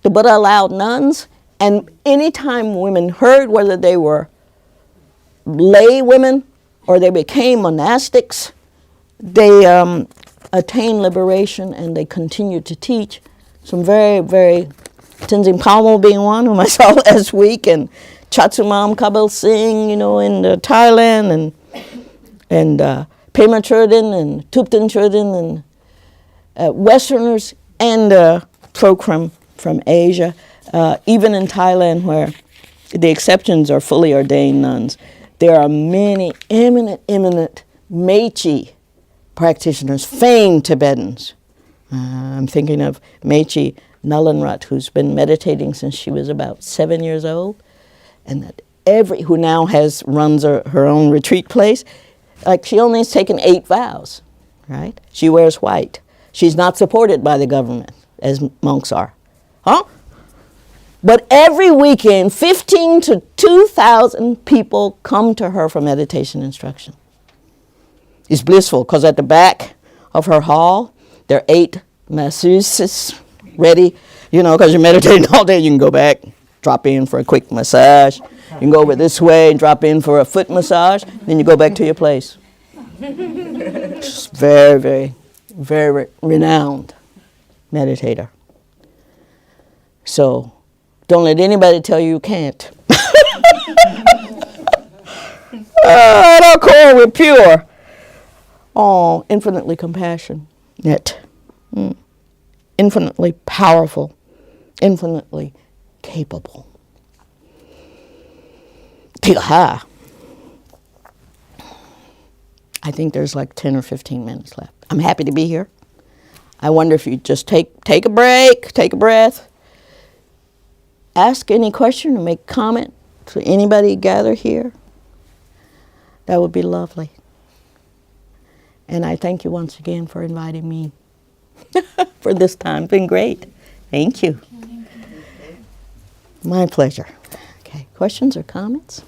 the Buddha allowed nuns, and anytime women heard, whether they were lay women or they became monastics, they attained liberation and they continued to teach. Some very, very, Tenzin Palmo being one, whom I saw last week, and Chatsumam Kabel Singh, in Thailand, and Pema Chöden and Thupten Chöden, and Westerners, and Prokram from Asia, even in Thailand, where the exceptions are fully ordained nuns. There are many eminent Mechi practitioners, famed Tibetans. I'm thinking of Mechi Nalanrat, who's been meditating since she was about 7 years old, and that who now runs her own retreat place. Like, she only has taken 8 vows, right? She wears white. She's not supported by the government, as monks are. But every weekend, 15 to 2,000 people come to her for meditation instruction. It's blissful, because at the back of her hall, there are 8 masseuses ready, because you're meditating all day. You can go back, drop in for a quick massage. You can go over this way and drop in for a foot massage, then you go back to your place. Just very, very, very renowned meditator. So don't let anybody tell you can't. At our core, we're pure. Oh, infinitely compassionate. Infinitely powerful. Infinitely capable. Tiha. I think there's like 10 or 15 minutes left. I'm happy to be here. I wonder if you just take a break, take a breath, ask any question or make comment to anybody gathered here. That would be lovely. And I thank you once again for inviting me for this time. It's been great. Thank you. My pleasure. Okay, questions or comments?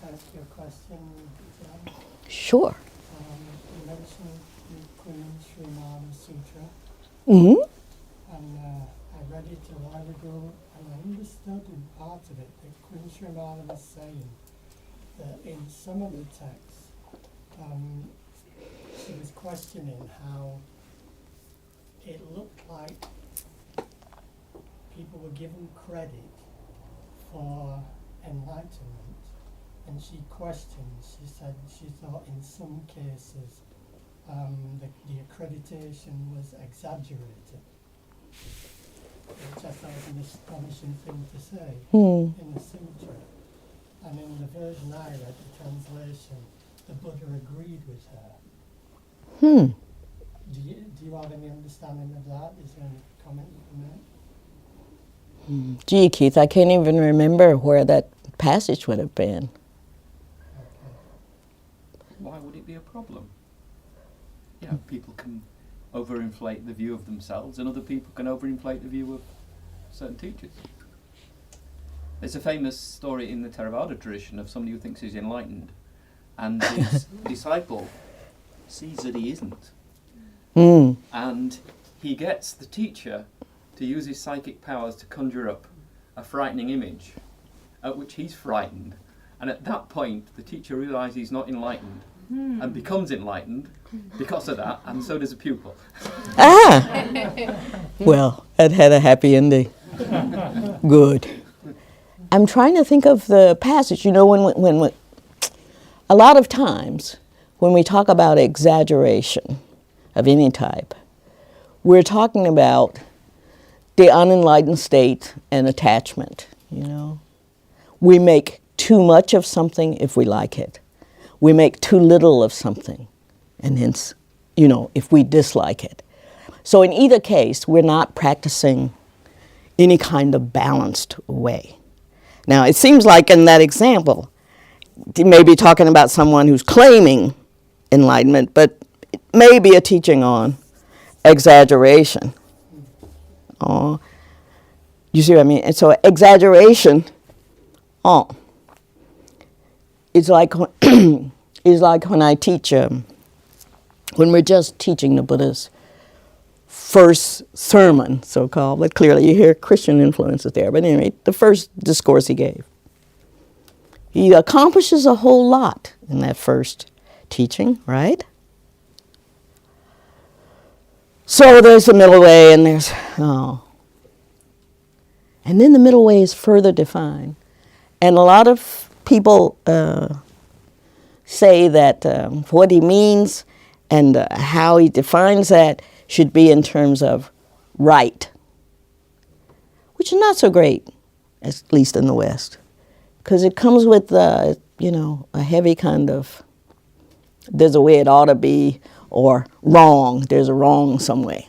Ask your question, Jen. Sure. You mentioned the Queen Srimana Sutra, Mm-hmm. and I read it a while ago, and I understood in part of it that Queen Srimana was saying that in some of the texts, she was questioning how it looked like people were given credit for enlightenment. And she questioned, she said she thought in some cases the accreditation was exaggerated, which I thought was an astonishing thing to say in the sutra. And in the version I read, the translation, the Buddha agreed with her. Do you have any understanding of that? Is there any comment you can make? Gee, Keith, I can't even remember where that passage would have been. Why would it be a problem? Yeah, people can overinflate the view of themselves, and other people can overinflate the view of certain teachers. There's a famous story in the Theravada tradition of somebody who thinks he's enlightened, and his disciple sees that he isn't. And he gets the teacher to use his psychic powers to conjure up a frightening image, at which he's frightened. And at that point, the teacher realises he's not enlightened and becomes enlightened because of that, and so does a pupil. Well, that had a happy ending. Good. I'm trying to think of the passage. You know, when a lot of times when we talk about exaggeration of any type, we're talking about the unenlightened state and attachment, you know. We make too much of something if we like it. We make too little of something, and hence, you know, if we dislike it. So in either case, we're not practicing any kind of balanced way. Now, it seems like in that example, you may be talking about someone who's claiming enlightenment, but it may be a teaching on exaggeration. Oh, you see what I mean? And so exaggeration, it's like when I teach, when we're just teaching the Buddha's first sermon, so-called, but clearly you hear Christian influences there. But anyway, the first discourse he gave. He accomplishes a whole lot in that first teaching, right? So there's the middle way, and there's, and then the middle way is further defined. And a lot of people say that what he means and how he defines that should be in terms of right, which is not so great, at least in the West, because it comes with, you know, a heavy kind of, there's a way it ought to be, or wrong, there's a wrong some way.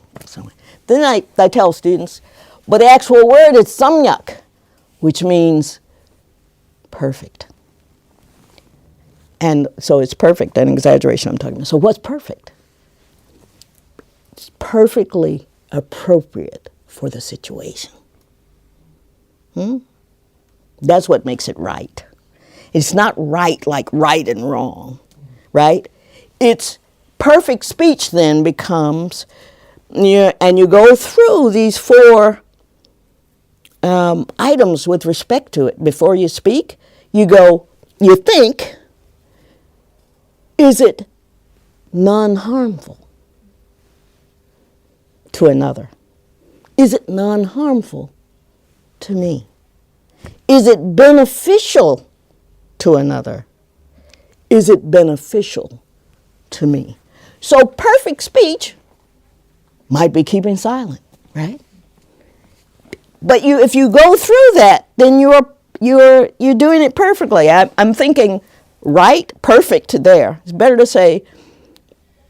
Then I tell students, but the actual word is samyak, which means perfect. And so it's perfect, an exaggeration I'm talking about. So what's perfect? It's perfectly appropriate for the situation. That's what makes it right. It's not right like right and wrong, right? It's perfect speech then becomes, and you go through these 4 items with respect to it. Before you speak, you think, is it non-harmful to another? Is it non-harmful to me? Is it beneficial to another? Is it beneficial to me? So perfect speech might be keeping silent, right? But if you go through that, then you're doing it perfectly. I'm thinking right, perfect there. It's better to say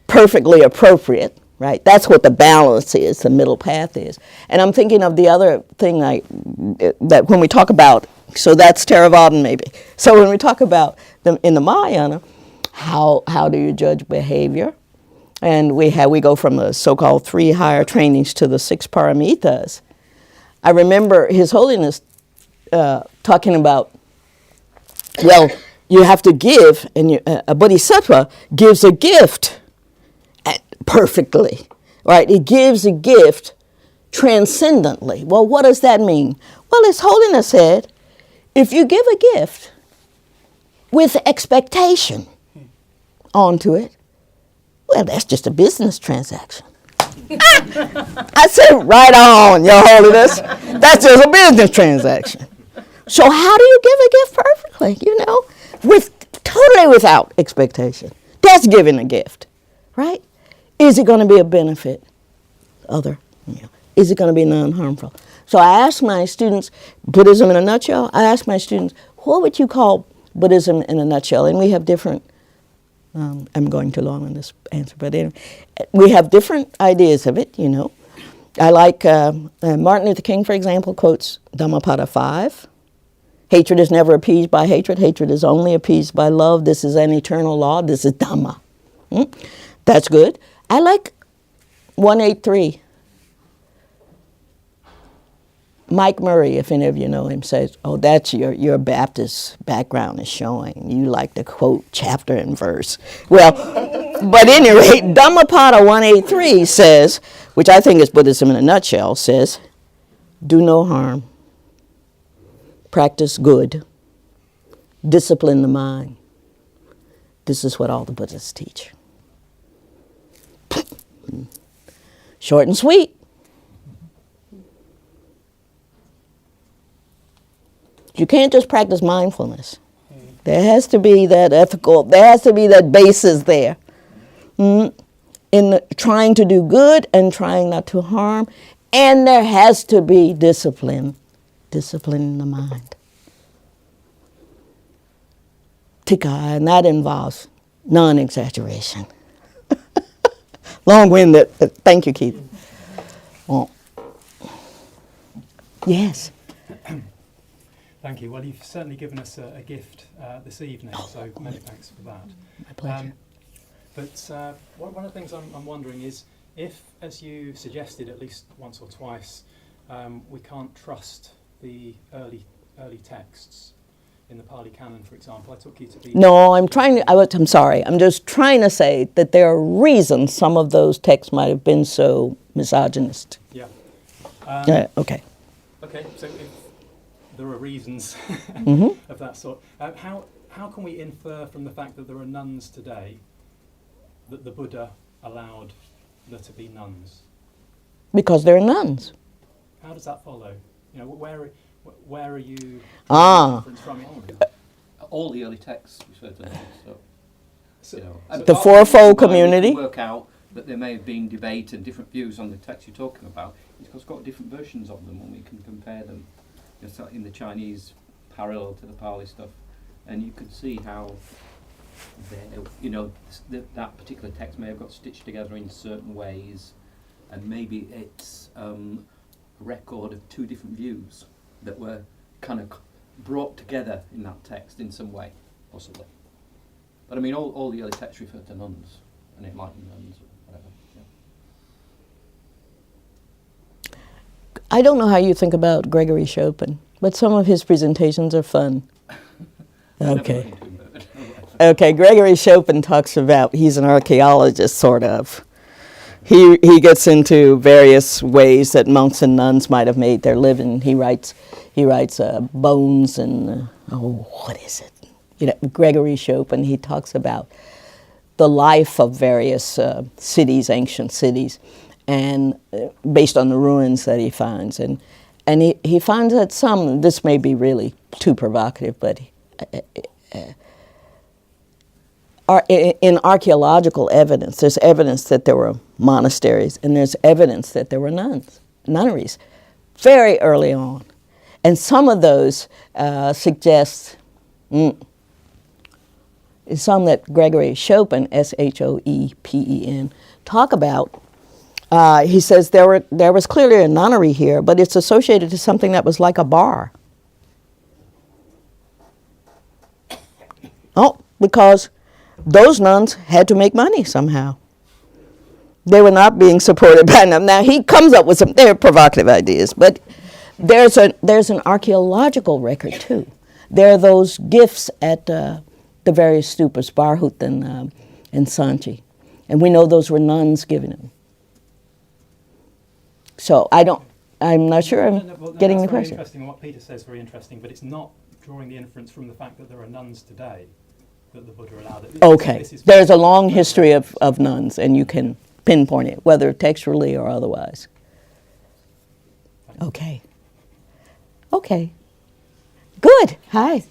perfectly appropriate, right? That's what the balance is, the middle path is. And I'm thinking of the other thing that when we talk about, so that's Theravada maybe. So when we talk about in the Mahayana, how do you judge behavior? And we go from the so-called 3 higher trainings to the 6 paramitas. I remember His Holiness talking about, well, you have to give, and a bodhisattva gives a gift perfectly, right? It gives a gift transcendently. Well, what does that mean? Well, His Holiness said, if you give a gift with expectation onto it, well, that's just a business transaction. I said, right on, Your Holiness. That's just a business transaction. So how do you give a gift perfectly, totally without expectation? That's giving a gift, right? Is it going to be a benefit? Is it going to be non-harmful? So I asked my students, Buddhism in a nutshell, I asked my students, what would you call Buddhism in a nutshell? And we have different, I'm going too long on this answer, but anyway, we have different ideas of it, I like, Martin Luther King, for example, quotes Dhammapada 5. Hatred is never appeased by hatred. Hatred is only appeased by love. This is an eternal law. This is Dhamma. That's good. I like 183. Mike Murray, if any of you know him, says, oh, that's your Baptist background is showing. You like to quote chapter and verse. Well, but at any rate, Dhammapada 183 says, which I think is Buddhism in a nutshell, says, do no harm, practice good, discipline the mind. This is what all the Buddhists teach. Short and sweet. You can't just practice mindfulness. There has to be that ethical, there has to be that basis there. In trying to do good and trying not to harm. And there has to be discipline in the mind. Tika, and that involves non-exaggeration. Long-winded. Thank you, Keith. Oh. Yes. Thank you. Well, you've certainly given us a gift this evening, so many thanks for that. My pleasure. But one of the things I'm wondering is if, as you suggested at least once or twice, we can't trust the early texts in the Pali Canon, for example. I took you to be... No, I'm sorry. I'm just trying to say that there are reasons some of those texts might have been so misogynist. Yeah. Okay. Okay, so if there are reasons of that sort, how can we infer from the fact that there are nuns today that the Buddha allowed there to be nuns? Because they're nuns. How does that follow? Where are you from? All the early texts refer to nuns. And the fourfold community. Work out that there may have been debate and different views on the text you're talking about. It's got different versions of them, and we can compare them. In the Chinese parallel to the Pali stuff, and you can see how that particular text may have got stitched together in certain ways, and maybe it's a record of 2 different views that were kind of brought together in that text in some way, possibly. But I mean, all the early texts refer to nuns and enlightened nuns or whatever. Yeah. I don't know how you think about Gregory Chopin. but some of his presentations are fun. Okay. Never converted. Okay, Gregory Chopin talks about, he's an archaeologist, sort of. He gets into various ways that monks and nuns might have made their living. He writes bones and, what is it? You know, Gregory Chopin, he talks about the life of various cities, ancient cities, and based on the ruins that he finds. And he finds that some, this may be really too provocative, but in archaeological evidence, there's evidence that there were monasteries, and there's evidence that there were nunneries, very early on. And some of those suggest, some that Gregory Chopin, Schoepen, talk about. He says there was clearly a nunnery here, but it's associated to something that was like a bar. Oh, because those nuns had to make money somehow. They were not being supported by them. Now he comes up with some very provocative ideas, but there's an archaeological record too. There are those gifts at the various stupas, Barhut and Sanchi, and we know those were nuns giving them. So I'm not sure I'm getting the question. Very interesting. What Peter says is very interesting, but it's not drawing the inference from the fact that there are nuns today that the Buddha allowed it. Okay, there's a long history of nuns, and you can pinpoint it, whether textually or otherwise. Okay. Okay. Good. Hi.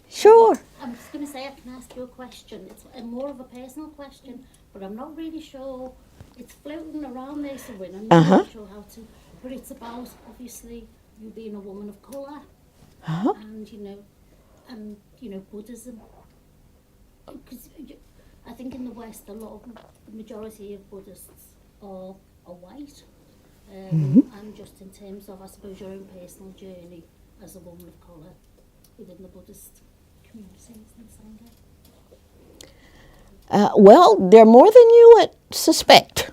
Sure. I'm just going to say I can ask you a question. It's more of a personal question, but I'm not really sure. It's floating around there somewhere. I'm not sure how to. But it's about obviously you being a woman of colour, and Buddhism. Because I think in the West, the majority of Buddhists are white, and just in terms of, I suppose, your own personal journey as a woman of colour within the Buddhist communities in Sangha. Well, they're more than you would suspect.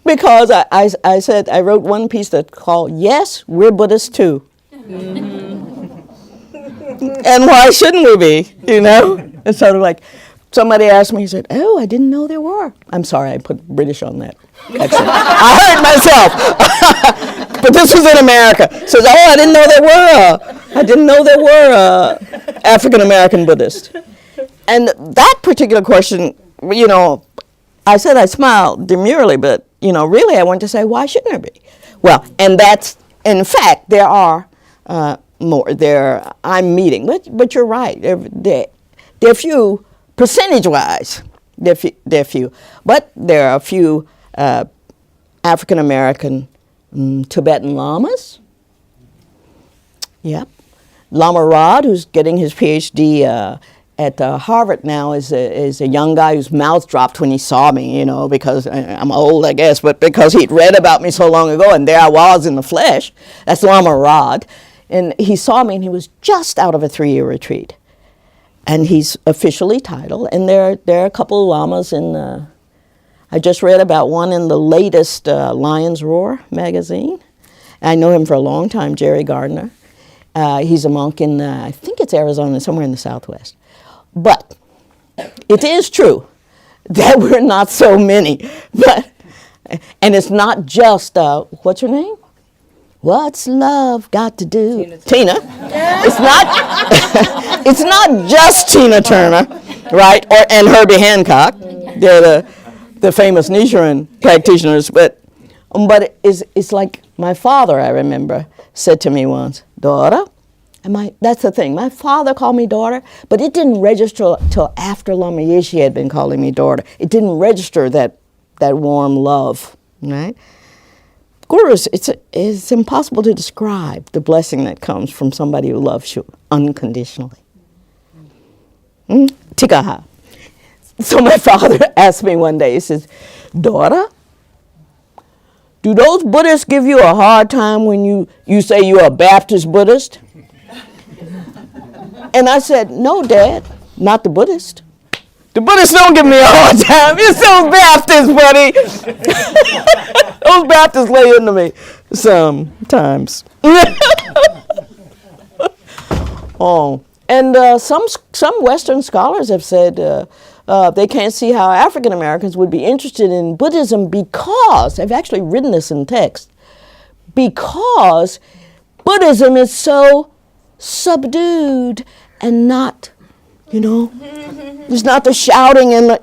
Because I said, I wrote one piece that's called, Yes, We're Buddhists Too. And why shouldn't we be, It's sort of like, somebody asked me, he said, oh, I didn't know there were. I'm sorry, I put British on that. I heard myself. But this was in America. Says, oh, I didn't know there were African-American Buddhists. And that particular question, I said I smiled demurely, but, really I wanted to say, why shouldn't there be? Well, and that's, in fact, there are more there I'm meeting, but you're right. There are few, percentage-wise, there are few. But there are a few African-American Tibetan lamas. Yep. Lama Rod, who's getting his PhD at Harvard now, is a young guy whose mouth dropped when he saw me, because I'm old, I guess, but because he'd read about me so long ago, and there I was in the flesh. That's Lama Rod. And he saw me, and he was just out of a 3-year retreat. And he's officially titled, and there are a couple of lamas in, I just read about one in the latest Lion's Roar magazine. I know him for a long time, Jerry Gardner. He's a monk in, I think it's Arizona, somewhere in the Southwest. But it is true that we're not so many. And it's not just, what's her name? What's love got to do? Tina. It's not just Tina Turner, right? And Herbie Hancock. They're the famous Nichiren practitioners. But it's like my father, I remember, said to me once, daughter, that's the thing. My father called me daughter, but it didn't register till after Lama Yeshe had been calling me daughter. It didn't register that warm love, right? Gurus, it's impossible to describe the blessing that comes from somebody who loves you unconditionally. Tikaha. So my father asked me one day, he says, daughter, do those Buddhists give you a hard time when you say you're a Baptist Buddhist? And I said, no, Dad, not the Buddhist. The Buddhists don't give me a hard time. It's those Baptists, buddy. Those Baptists lay into me sometimes. Oh, and some Western scholars have said they can't see how African Americans would be interested in Buddhism because, they've actually written this in text, because Buddhism is so subdued and not, there's not the shouting and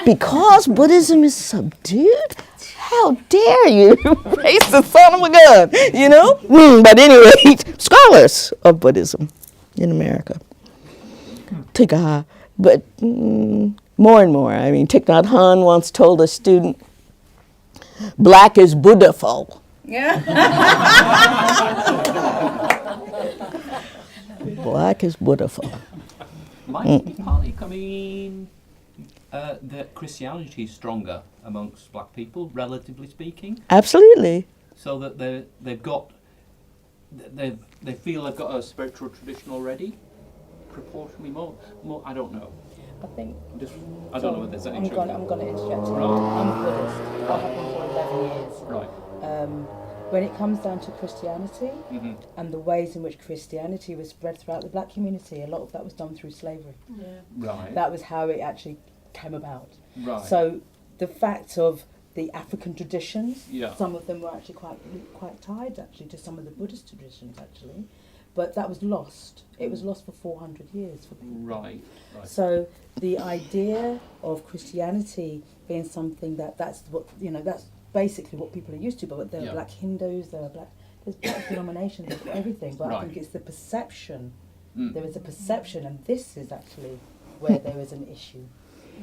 because Buddhism is subdued? How dare you raise the son of a gun, But anyway, scholars of Buddhism in America. But more and more. I mean, Thich Nhat Hanh once told a student, black is Buddhaful. Black is Buddhaful. Might it be partly coming that Christianity is stronger amongst black people, relatively speaking? Absolutely. So that they feel they've got a spiritual tradition already, proportionally more. I don't know. I think. I don't know whether there's any truth. I'm going to interject. Right. I'm a Buddhist. I have been for 11 years. Right. When it comes down to Christianity and the ways in which Christianity was spread throughout the black community, a lot of that was done through slavery. Yeah. Right. That was how it actually came about. Right. So the fact of the African traditions, Yeah. some of them were actually quite tied actually to some of the Buddhist traditions actually, but that was lost. It was lost for 400 years for people. Right. So the idea of Christianity being something that's what that's basically what people are used to. But there are black Hindus, there's black denominations, there's everything. But I think it's the perception. There is a perception, and this is actually where there is an issue.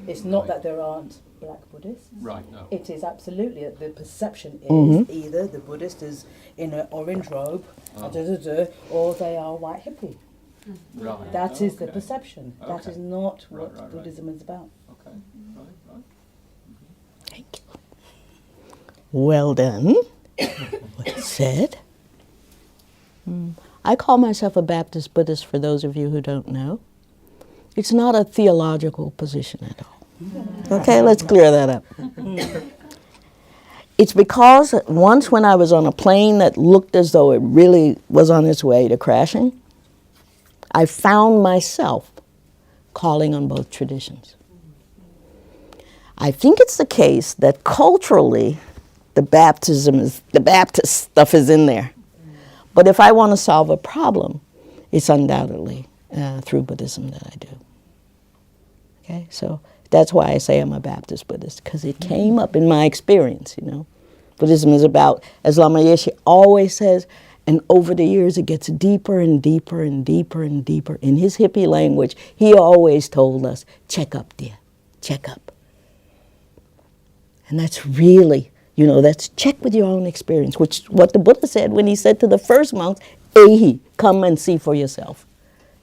It's not that there aren't black Buddhists. Right. No. It is absolutely that the perception is either the Buddhist is in an orange robe, or they are white hippie. Right. That is the perception. Okay. That is not Right, what right. Buddhism is about. Okay. Right. Thank you. Well done. Well said. I call myself a Baptist Buddhist, for those of you who don't know. It's not a theological position at all. Okay, let's clear that up. It's because once when I was on a plane that looked as though it really was on its way to crashing, I found myself calling on both traditions. I think it's the case that culturally the Baptist stuff is in there. But if I want to solve a problem, it's undoubtedly through Buddhism that I do. Okay, so that's why I say I'm a Baptist Buddhist, because it came up in my experience, Buddhism is about, as Lama Yeshe always says, and over the years it gets deeper and deeper and deeper and deeper. In his hippie language, he always told us, check up, dear, check up. And that's really, that's check with your own experience, which what the Buddha said when he said to the first monks, Ehi, come and see for yourself.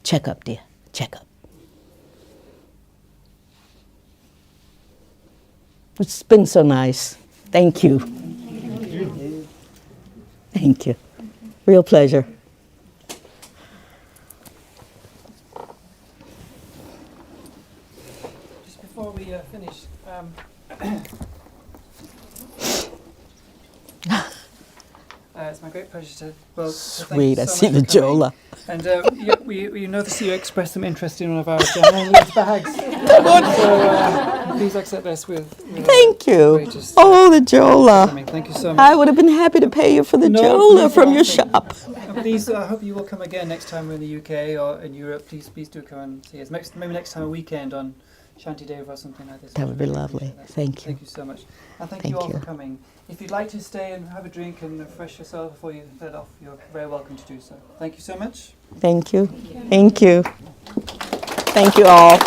Check up, dear, check up. It's been so nice. Thank you. Thank you. Real pleasure. Just before we finish, it's my great pleasure to thank Sweet, you I so see much the for coming. Jola. And we noticed you expressed some interest in one of our Jola bags. So please accept this with Thank you. greatest, The Jola. Thank you so much. I would have been happy to pay you for the No, Jola please from don't. your shop. Please, I hope you will come again next time we're in the UK or in Europe. Please do come and see us. Maybe next time a weekend on Shanti Deva or something like this. That would be Really lovely. appreciate that. Thank you. Thank you so much. And thank Thank you all you. for coming. If you'd like to stay and have a drink and refresh yourself before you head off, you're very welcome to do so. Thank you so much. Thank you. Thank you. Thank you all.